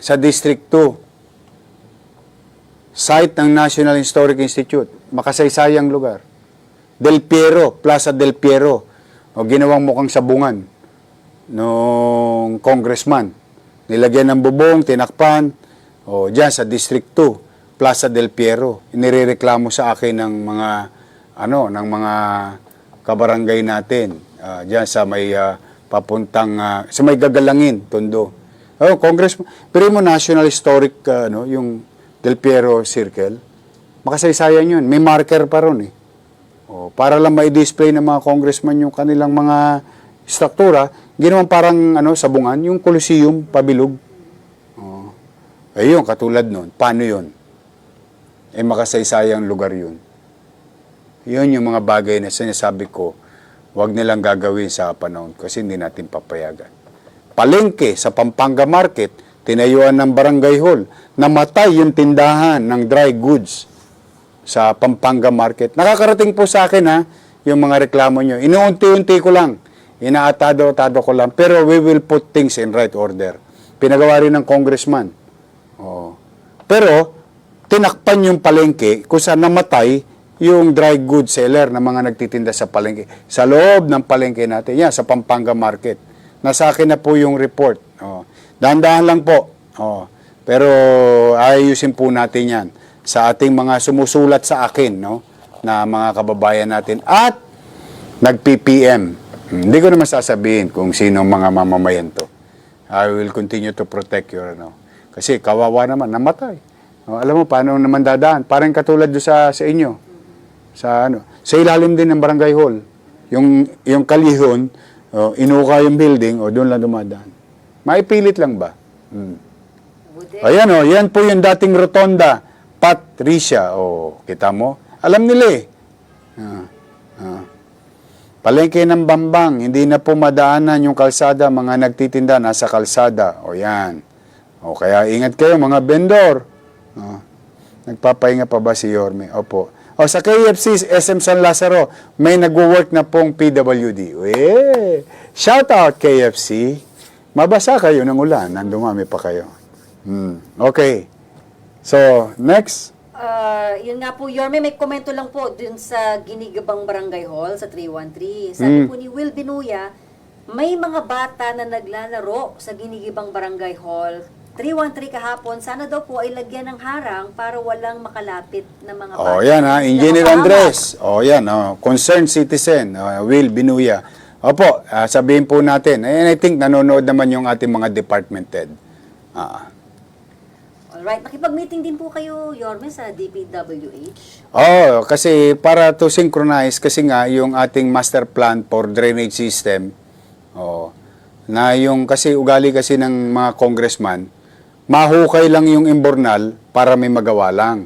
Sa District 2. Site ng National Historic Institute. Makasaysayang lugar. Del Piero, Plaza Del Piero. Ginawang mukhang sabungan nung congressman. Nilagyan ng bubong, tinakpan. Diyan sa District 2, Plaza Del Piero. Inirereklamo sa akin ng mga kabarangay natin. Diyan sa may papuntang sa may Gagalangin, Tondo. Congressman, pero mo National Historic yung Del Piero Circle. Makasaysayan 'yun. May marker pa ron para lang ma-display ng mga congressman yung kanilang mga struktura, ginawan parang sabungan, yung Coliseum, pabilog. Ayun, katulad nun. Paano yun? Makasaysayang lugar yun. Yun yung mga bagay na sinasabi ko, huwag nilang gagawin sa panahon kasi hindi natin papayagan. Palengke sa Pampanga Market, tinayuan ng barangay hall, namatay yung tindahan ng dry goods sa Pampanga Market. Nakakarating po sa akin yung mga reklamo nyo. Inuunti-unti ko lang. Inaatado-atado ko lang. Pero we will put things in right order. Pinagawa rin ng congressman. Pero, tinakpan yung palengke kung saan namatay yung dry goods seller na mga nagtitinda sa palengke. Sa loob ng palengke natin. Yan, sa Pampanga Market. Nasa akin na po yung report. Dahan-dahan lang po. Pero, ayusin po natin yan sa ating mga sumusulat sa akin, na mga kababayan natin. At, nag-PPM. Hindi ko naman sasabihin kung sino mga mamamayan to. I will continue to protect your, kasi kawawa naman, namatay. Alam mo, paano naman dadaan? Parang katulad doon sa inyo. Sa ilalim din ng barangay hall. yung kalihon, inuka yung building, doon lang dumadaan. Maipilit lang ba? Buti. Ayan yan po yung dating rotonda, Patricia. Kita mo? Alam nila eh. Palengke ng Bambang, hindi na po madaanan yung kalsada, mga nagtitinda nasa kalsada. Yan. Kaya ingat kayo mga vendor. Nagpapahinga pa ba si Yorme? Opo. Sa KFC, SM San Lazaro, may nagwo-work na pong PWD. Shout out KFC. Mabasa kayo ng ulan, nang dumami pa kayo. Okay. So, next. Yun nga po, Yorme, may komento lang po dun sa Ginigabang Barangay Hall sa 313. Sabi po ni Will Binuya, may mga bata na naglalaro sa Ginigibang Barangay Hall 313 kahapon. Sana daw po ay lagyan ng harang para walang makalapit na mga bata. Yan Engineer Andres. Yan, concerned citizen, Will Binuya. Opo, sabihin po natin. And I think nanonood naman yung ating mga department head. Alright, nakipag-meeting din po kayo, Yorme, sa DPWH? Kasi para to synchronize, kasi nga yung ating master plan for drainage system, na yung kasi ugali kasi ng mga congressman, mahukay lang yung imbornal para may magawa lang.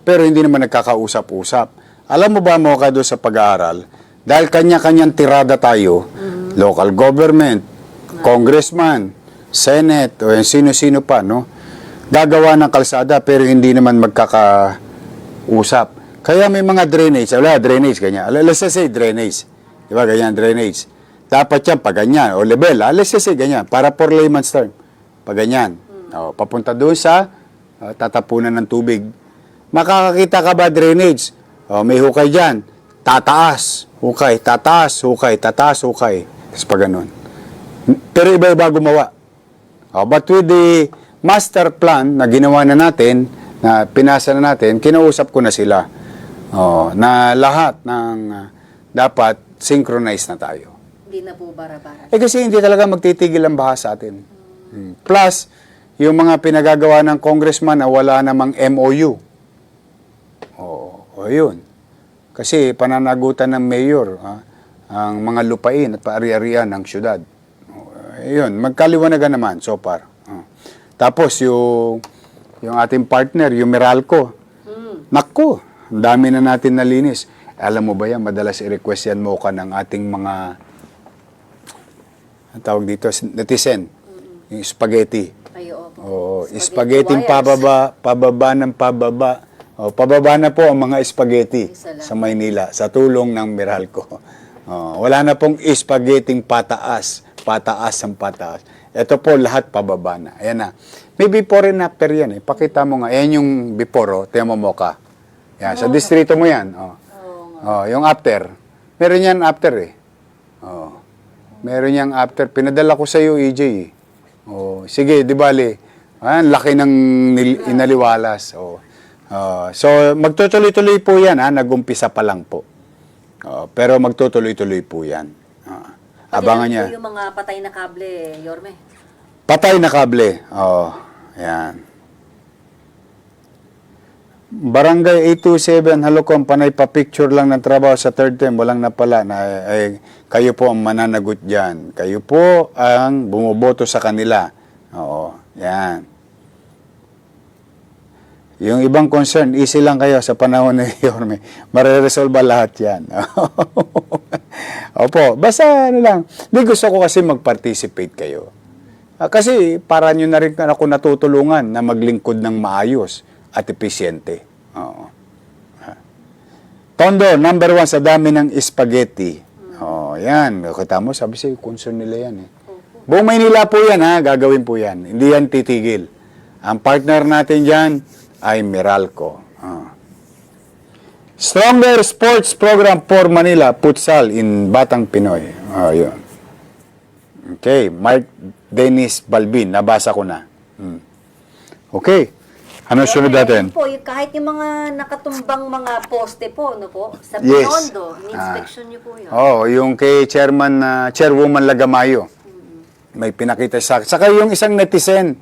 Pero hindi naman nagkakausap-usap. Alam mo ba mo ka doon sa pag-aaral, dahil kanya-kanyang tirada tayo, local government, congressman, senate, o sino-sino pa, no? Gagawa ng kalsada pero hindi naman magkakausap. Kaya may mga drainage. Drainage, ganyan. Let's just say drainage. Diba, ganyan, drainage. Dapat yan, pag ganyan. O level, let's just say ganyan. Para for layman's term. Pag ganyan. Papunta doon sa tatapunan ng tubig. Makakakita ka ba drainage? May hukay dyan. Tataas. Hukay, tataas, hukay, tataas, hukay. Tapos pag ganun. Pero iba-iba gumawa. But with the master plan na ginawa na natin, na pinasa na natin, kinausap ko na sila na lahat ng dapat synchronize na tayo. Hindi na po bara-bara. Kasi hindi talaga magtitigil ang baha sa atin. Plus, yung mga pinagagawa ng congressman na wala namang MOU. Yun. Kasi pananagutan ng mayor ang mga lupain at paari-arian ng syudad. Yun, magkaliwanagan naman so far. Tapos yung ating partner, yung Meralco. Naku, ang dami na natin nalinis. Alam mo ba yan, madalas i-request yan mo ka ng ating mga, ang tawag dito, netizen. Yung spaghetti. Spaghetti pababa ng pababa. Pababa na po ang mga spaghetti sa Maynila sa tulong ng Meralco. Wala na pong spaghetti pataas ang pataas. Ito po lahat pababa na. Ayan na. May before and after yan. Pakita mo nga. Ayan yung before. Tingnan mo ka. Yan. Sa distrito mo yan. Yung after. Meron yan after eh. Meron yan after. Pinadala ko sa iyo, EJ. Sige, di bali. Laki ng inaliwalas. So, magtutuloy-tuloy po yan. Nag-umpisa pa lang po. Pero magtutuloy-tuloy po yan. Abangan niya. Yung mga patay na kable, Yorme. Patay na kable. Yan. Barangay 827, Halocom, panay pa picture lang ng trabaho sa third term, walang napala. Kayo po ang mananagot dyan. Kayo po ang bumoboto sa kanila. Yan. Yung ibang concern, easy lang kayo sa panahon ni Yorme. Mareresolve lahat yan. Opo, basta lang. Di gusto ko kasi mag-participate kayo. Kasi para nyo na rin ako natutulungan na maglingkod ng maayos at epesyente. Tondo, number 1 sa dami ng spaghetti. Yan. Kita mo, sabi sa'yo, concern nila yan. Buong Maynila po yan, gagawin po yan. Hindi yan titigil. Ang partner natin dyan ay Meralco. Stronger Sports Program for Manila, Futsal in Batang Pinoy. Yun. Okay, Mark Dennis Balbin, nabasa ko na. Okay. Ano sunod natin? Po, kahit yung mga nakatumbang mga poste po, no po? Sa Yes. Binondo, in-inspection niyo po yun. Yung kay Chairwoman Lagamayo. May pinakita sa akin. Saka yung isang netizen.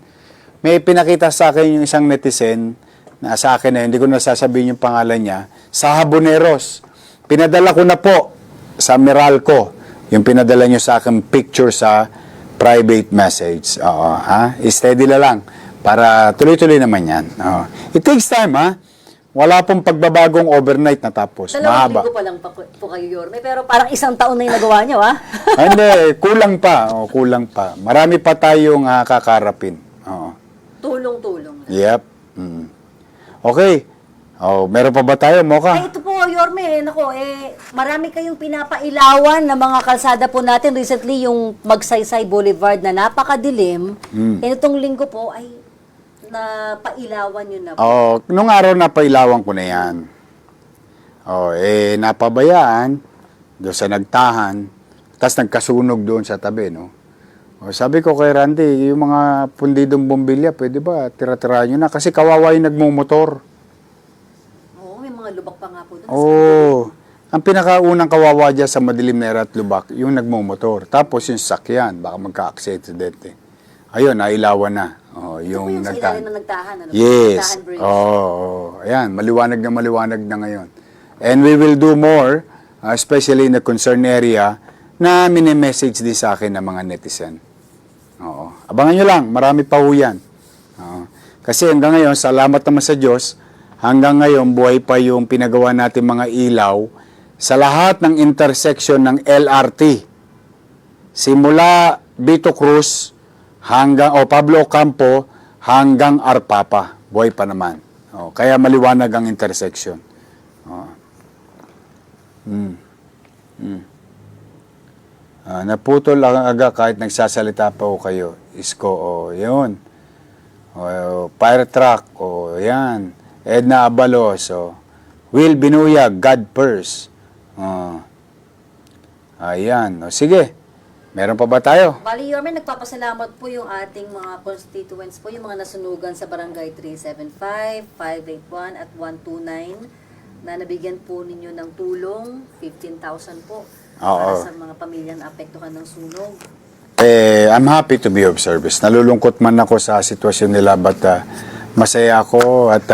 May pinakita sa akin yung isang netizen na sa akin hindi ko nasasabihin yung pangalan niya, sa Haboneros. Pinadala ko na po sa Meralco, yung pinadala nyo sa akin picture sa private message. Oo, ha? Steady na lang para tuloy-tuloy naman yan. Oo. It takes time, ha? Wala pong pagbabagong overnight na tapos. 2 Mahaba. linggo pa lang po kayo, Yorme. Pero parang 1 taon na yung nagawa nyo, ha? Hindi, kulang pa. O, kulang pa. Marami pa tayong kakarapin. Oo. Tulong-tulong. Yep. Mm. Okay. Oh, meron pa ba tayo, Mocha? Ay, ito po, Yorme, nako, marami kayong pinapailawan na mga kalsada po natin. Recently, yung Magsaysay Boulevard na napakadilim. Itong linggo po ay napailawan yun na po. Oh, nung araw na pailawan ko na yan. Oh, napabayaan doon sa nagtahan, tapos nagkasunog doon sa tabi, no? Oh, sabi ko kay Randy, yung mga pundidong bombilya, pwede ba tira-tira nyo na? Kasi kawawa yung nagmumotor. Oo, may mga lubak pa nga po doon. Oh, ang pinakaunang kawawa dyan sa madilim na era at lubak, yung nagmumotor. Tapos yung sakyan, baka magka-aksidente. Ayun, nailawan na. Oh, Ito po yung sa ilalim na nagtahan. Ano, Yes. Nagtahan bridge. Ayan, maliwanag na ngayon. And we will do more, especially in the concerned area, na mini-message din sa akin ng mga netizen. Oo. Abangan nyo lang, marami pa ho yan. Oo. Kasi hanggang ngayon, salamat naman sa Diyos, hanggang ngayon, buhay pa yung pinagawa natin mga ilaw sa lahat ng intersection ng LRT. Simula Vito Cruz hanggang Pablo Ocampo hanggang Arpapa. Buhay pa naman. Oh, kaya maliwanag ang intersection. Oh. Naputol ang aga kahit nagsasalita pa o kayo. Isko, yun. Fire truck, yan. Edna Abalos, Will Binuyag, God Purse. Ayan. Sige. Meron pa ba tayo? Bali, Yorme, nagpapasalamat po yung ating mga constituents po, yung mga nasunugan sa Barangay 375, 581 at 129 na nabigyan po ninyo ng tulong, 15,000 po para sa mga pamilyang naapektuhan ng sunog. I'm happy to be of service. Nalulungkot man ako sa sitwasyon nila but masaya ako at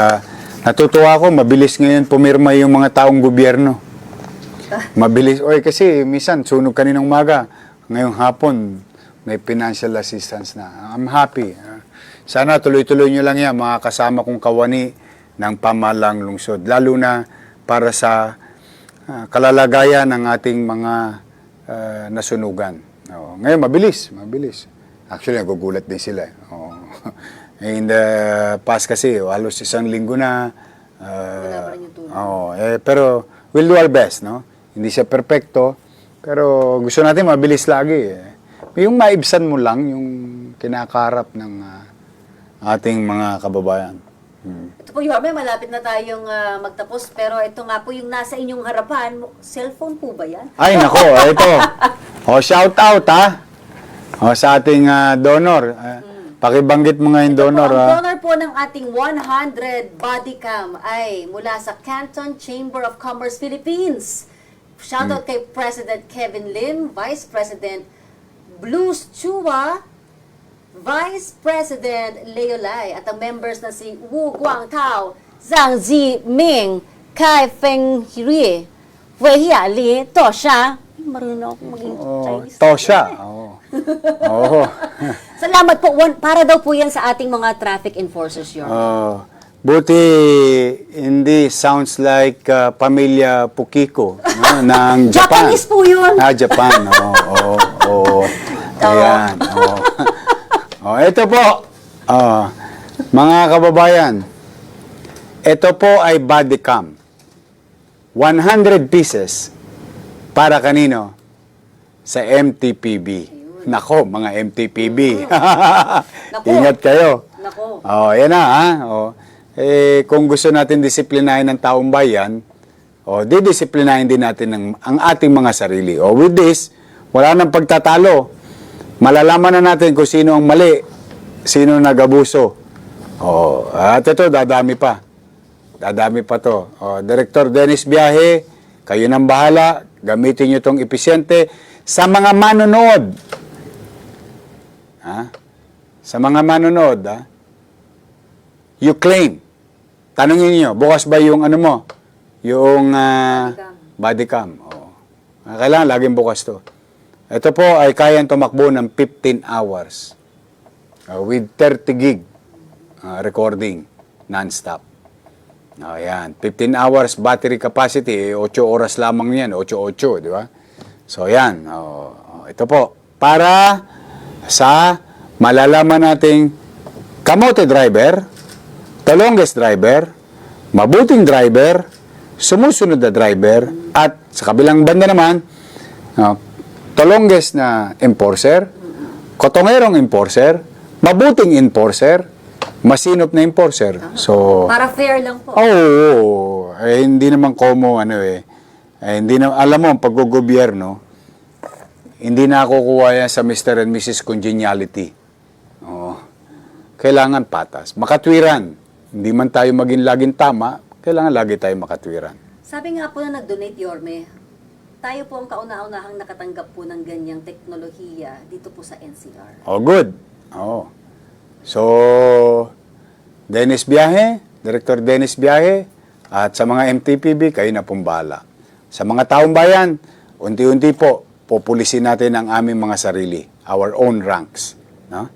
natutuwa ako. Mabilis ngayon pumirma yung mga taong gobyerno. Mabilis. Kasi minsan sunog kaninang umaga. Ngayong hapon may financial assistance na. I'm happy. Sana tuloy-tuloy nyo lang yan mga kasama kong kawani ng pamahalang lungsod. Lalo na para sa kalalagayan ng ating mga nasunugan. Ngayon, mabilis. Actually, nagugulat din sila. In the past kasi, halos 1 linggo na. Wala pa rin yung tulong. Pero, we'll do our best, no? Hindi siya perfecto, pero gusto natin mabilis lagi. Yung maibsan mo lang, yung kinakarap ng ating mga kababayan. Ito po, Yorme, malapit na tayong magtapos, pero ito nga po yung nasa inyong harapan, cellphone po ba yan? Ay, nako, ito. Shout out, ha? Sa ating donor. Pakibanggit mo nga yung donor. Ang donor po ng ating 100 body cam ay mula sa Canton Chamber of Commerce Philippines. Shout out kay President Kevin Lim, Vice President Blues Chua, Vice President Leo Lai, at ang members na si Wu Guangtao, Zhang Ziming, Kai Feng Hui, Wei Hiali, Tosha. Marunong ako maging Chinese. Tosha. Salamat po. Para daw po yan sa ating mga traffic enforcers, Your Honor. Buti hindi sounds like Pamilya Pukiko ng Japan. Japanese po yun. Japan. Ayan. Ito po. Mga kababayan, ito po ay body cam. 100 pieces para kanino? Sa MTPB. Nako, mga MTPB. Nako. Ingat kayo. Nako. Yan na, ha? Kung gusto natin disiplinahin ng taong bayan, didisiplinahin din natin ang ating mga sarili. With this, wala nang pagtatalo. Malalaman na natin kung sino ang mali, sino nag-abuso. At ito, dadami pa. Dadami pa to. Director Dennis Biahe, kayo nang bahala. Gamitin nyo itong episyente sa mga manonood. Sa mga manonood, you claim. Tanungin niyo, bukas ba yung ano mo? Yung body cam. Kailangan laging bukas to. Ito po ay kayang tumakbo ng 15 hours with 30 gig recording non-stop. Ayan, 15 hours battery capacity, 8 oras lamang yan, 8-8, di ba? So, yan. Ito po, para sa malalaman nating kamote driver, the longest driver, mabuting driver, sumusunod na driver, at sa kabilang banda naman, the longest na enforcer, kotongerong enforcer, mabuting enforcer, masinop na enforcer. So, Para fair lang po. hindi naman hindi na, alam mo, ang paggogobyerno, hindi na kukuha yan sa Mr. and Mrs. Congeniality. Kailangan patas. Makatwiran. Hindi man tayo maging laging tama, kailangan lagi tayo makatwiran. Sabi nga po na nag-donate, Yorme, tayo po ang kauna-unahang nakatanggap po ng ganyang teknolohiya dito po sa NCR. Good. So, Dennis Biyahe, Director Dennis Biyahe, at sa mga MTPB, kayo na pong bahala. Sa mga taong bayan, unti-unti po, populisin natin ang aming mga sarili, our own ranks. No?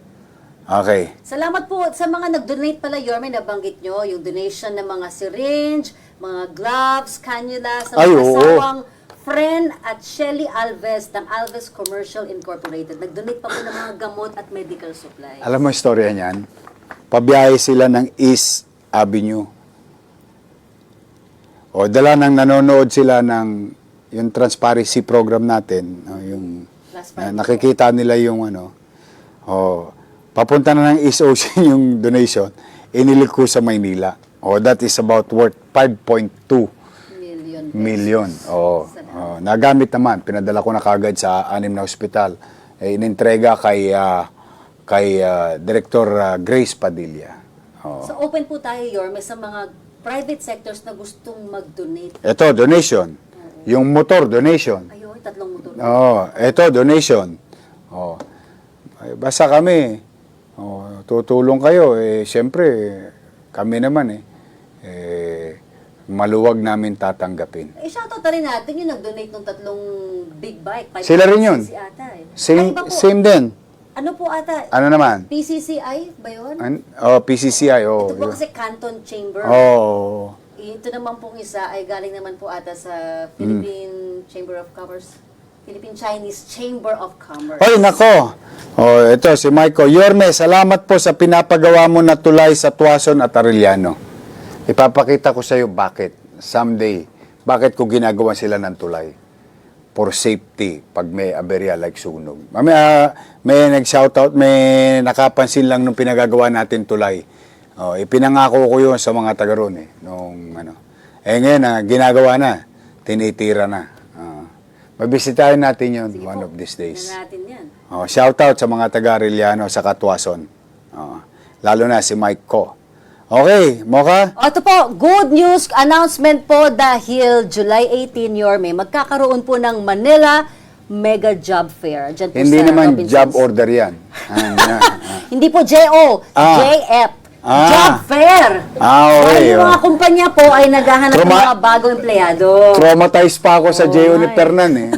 Okay. Salamat po sa mga nag-donate pala, Yorme, nabanggit nyo, yung donation ng mga syringe, mga gloves, cannula, sa mga asawang Fren at Shelly Alves ng Alves Commercial Incorporated. Nag-donate pa po ng mga gamot at medical supplies. Alam mo yung storya niyan? Pabiyahe sila ng East Avenue. Dala nang nanonood sila ng yung transparency program natin. Yung nakikita nila yung papunta na ng East Ocean yung donation. Inilik ko sa Maynila. That is about worth 5.2 million. Nagamit naman. Pinadala ko na kagad sa 6 na ospital. Inintrega kay Director Grace Padilla. So open po tayo, Yorme, sa mga private sectors na gustong mag-donate. Ito, donation. Yung motor, donation. Ayun, 3 motor. Ito, donation. Basta kami, tutulong kayo. Siyempre, kami naman maluwag namin tatanggapin. Shoutout na rin natin yung nag-donate ng 3 big bike. Sila rin yun. PCCI ata Same din. Ano po ata? Ano naman? PCCI ba yun? PCCI. Ito po kasi Canton Chamber. Ito naman pong isa ay galing naman po ata sa Philippine Chamber of Commerce. Philippine Chinese Chamber of Commerce. Nako. Ito si Michael. Yorme, salamat po sa pinapagawa mo na tulay sa Tuason at Arellano. Ipapakita ko sa iyo bakit. Someday, bakit ko ginagawa sila ng tulay? For safety, pag may aberya like sunog. May nag-shoutout, may nakapansin lang nung pinagagawa natin tulay. Ipinangako ko yun sa mga taga roon. Ngayon, ginagawa na. Tinitira na. Mabisitahin natin yun one of these days. Natin yan. Shoutout sa mga taga Arellano sa Katuason. Lalo na si Mike Ko. Okay, Mocha? Ito po, good news announcement po dahil July 18, Yorme, magkakaroon po ng Manila Mega Job Fair. Dyan po Hindi sa naman Robinsons. job order yan. Hindi po JO, JF. Job Fair. Okay. Yung mga kumpanya po ay naghahanap ng mga bagong empleyado. Traumatized pa ako sa JO ni Fernan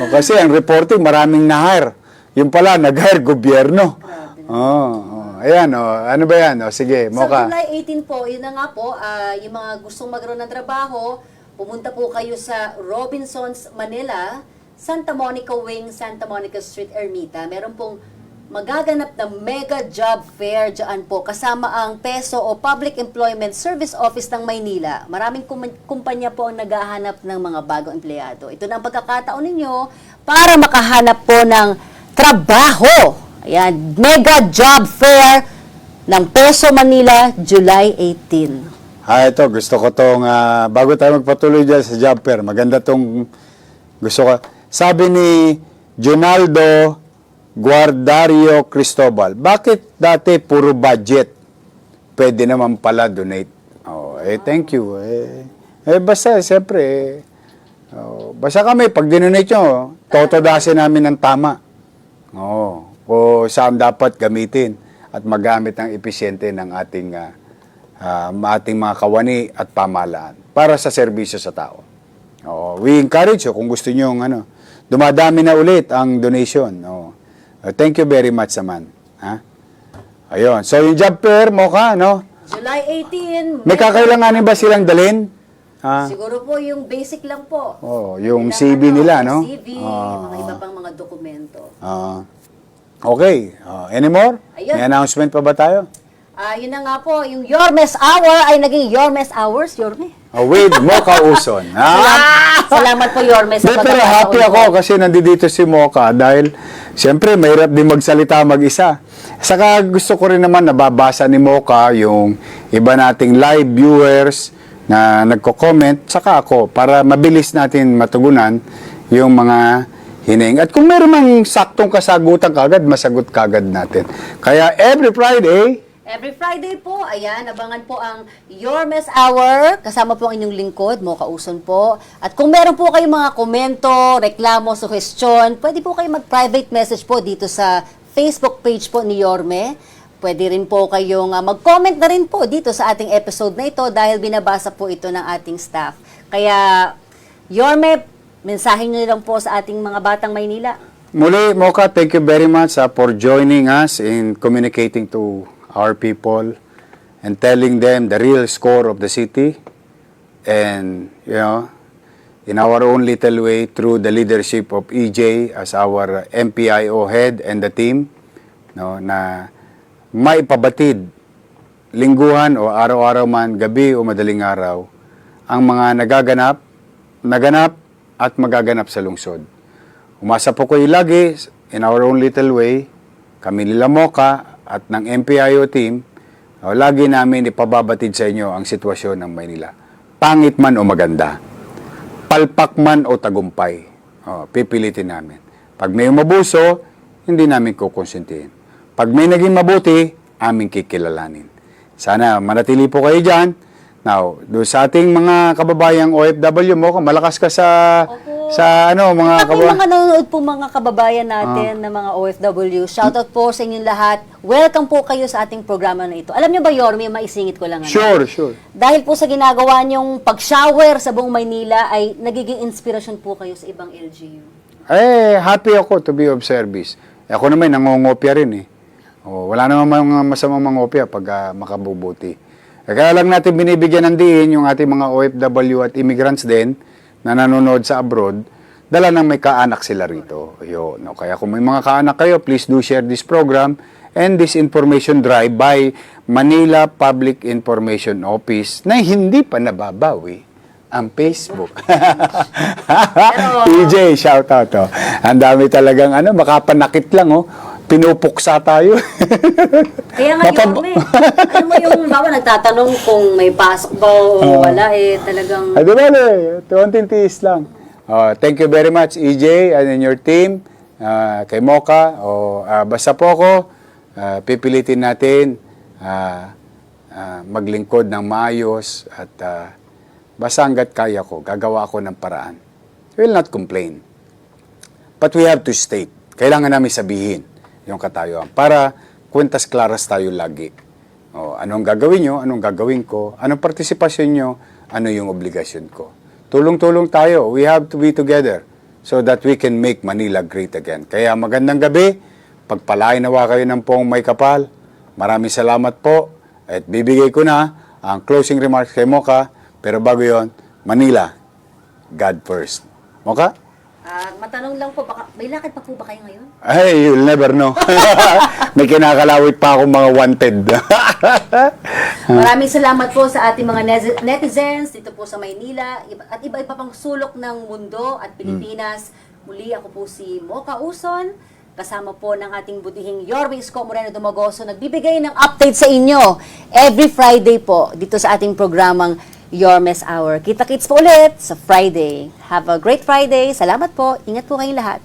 kasi ang reporting, maraming na-hire. Yung pala, nag-hire gobyerno. Ayan, ano ba yan? Sige, Mocha. Sa July 18 po, yun na nga po, yung mga gustong magkaroon ng trabaho, pumunta po kayo sa Robinsons, Manila, Santa Monica Wing, Santa Monica Street, Ermita. Meron pong magaganap na mega job fair dyan po, kasama ang PESO o Public Employment Service Office ng Maynila. Maraming kumpanya po ang naghahanap ng mga bagong empleyado. Ito na ang pagkakataon ninyo para makahanap po ng trabaho. Ayan, mega job fair ng PESO Manila, July 18. Ito, gusto ko tong, bago tayo magpatuloy dyan sa job fair, maganda tong, gusto ko, sabi ni Jonaldo Guardario Cristobal, bakit dati puro budget? Pwede naman pala donate. Thank you. Basta, siyempre, basta kami, pag dinonate nyo, totodasin namin ng tama. O saan dapat gamitin at magamit ng episyente ng ating mga kawani at pamahalaan para sa serbisyo sa tao. We encourage you kung gusto niyo ano, dumadami na ulit ang donation. Thank you very much naman. Ha? Ayun. So yung job fair, Mocha, no? July 18. May kakailanganin ba silang dalhin? Siguro po yung basic lang po. Yung Kailangan, CV nila, no? CV, mga iba pang mga dokumento. Okay. Any more? Ayun. May announcement pa ba tayo? Yun na nga po, yung Yormes Hour ay naging Yormes Hours, Yorme. With Mocha Uson. Salamat po, Yormes. Pero happy ako kasi nandito si Mocha dahil siyempre mahirap din magsalita mag-isa. Saka gusto ko rin naman nababasa ni Mocha yung iba nating live viewers na nagko-comment, saka ako para mabilis natin matugunan yung mga hining. At kung meron mang saktong kasagutan kagad, masagot kagad natin. Kaya every Friday po, ayan, abangan po ang Yormes Hour. Kasama po ang inyong lingkod, Mocha Uson po. At kung meron po kayong mga komento, reklamo, suggestion, pwede po kayo mag-private message po dito sa Facebook page po ni Yorme. Pwede rin po kayong mag-comment na rin po dito sa ating episode na ito dahil binabasa po ito ng ating staff. Kaya, Yorme, mensahe nyo lang po sa ating mga batang Maynila. Muli, Mocha, thank you very much for joining us in communicating to our people and telling them the real score of the city. And, in our own little way, through the leadership of EJ as our MPIO head and the team, na maipabatid lingguhan o araw-araw man, gabi o madaling araw, ang mga naganap at magaganap sa lungsod. Umasa po kayo lagi in our own little way, kami nila Mocha at ng MPIO team, lagi namin ipababatid sa inyo ang sitwasyon ng Maynila. Pangit man o maganda, palpak man o tagumpay, pipilitin namin. Pag may umabuso, hindi namin kukonsintihin. Pag may naging mabuti, aming kikilalanin. Sana manatili po kayo dyan. Now, doon sa ating mga kababayang OFW mo, malakas ka sa mga May mga nanonood po mga kababayan natin na mga OFW. Shoutout po sa inyong lahat. Welcome po kayo sa ating programa na ito. Alam niyo ba, Yorme, maisingit ko lang. Sure. Dahil po sa ginagawa niyong pag-shower sa buong Maynila ay nagiging inspirasyon po kayo sa ibang LGU. Happy ako to be of service. Ako naman, nangongopya rin wala naman mga masamang mangopya pag makabubuti. Kaya lang natin binibigyan ng diin yung ating mga OFW at immigrants din na nanonood sa abroad, dala nang may kaanak sila rito. Kaya kung may mga kaanak kayo, please do share this program and this information drive by Manila Public Information Office na hindi pa nababawi ang Facebook. PJ, shout out. Ang dami talagang makapanakit lang. Pinupuksa tayo. Kaya nga, Yorme, alam mo yung bawa nagtatanong kung may pasok ba o wala, talagang... Di ba, tuwanting tiis lang. Thank you very much, EJ, and your team, kay Mocha. Basta po ako, pipilitin natin maglingkod ng maayos at basta hanggat kaya ko, gagawa ako ng paraan. We will not complain. But we have to state. Kailangan namin sabihin yung katayuan para kwentas klaras tayo lagi. Anong gagawin nyo, anong gagawin ko, anong partisipasyon nyo, ano yung obligasyon ko. Tulong-tulong tayo. We have to be together so that we can make Manila great again. Kaya magandang gabi. Pagpalain nawa kayo ng pong may kapal. Maraming salamat po. At bibigay ko na ang closing remarks kay Mocha. Pero bago yon, Manila, God first. Mocha? Matanong lang po, baka, may lakad pa po ba kayo ngayon? You'll never know. May kinakalawit pa akong mga wanted. Maraming salamat po sa ating mga netizens dito po sa Maynila at iba-iba pang sulok ng mundo at Pilipinas. Muli ako po si Mocha Uson, kasama po ng ating butihing Yorme Isko Moreno Dumagoso, nagbibigay ng update sa inyo every Friday po dito sa ating programang Yormes Hour. Kita-kits po ulit sa Friday. Have a great Friday. Salamat po. Ingat po kayong lahat.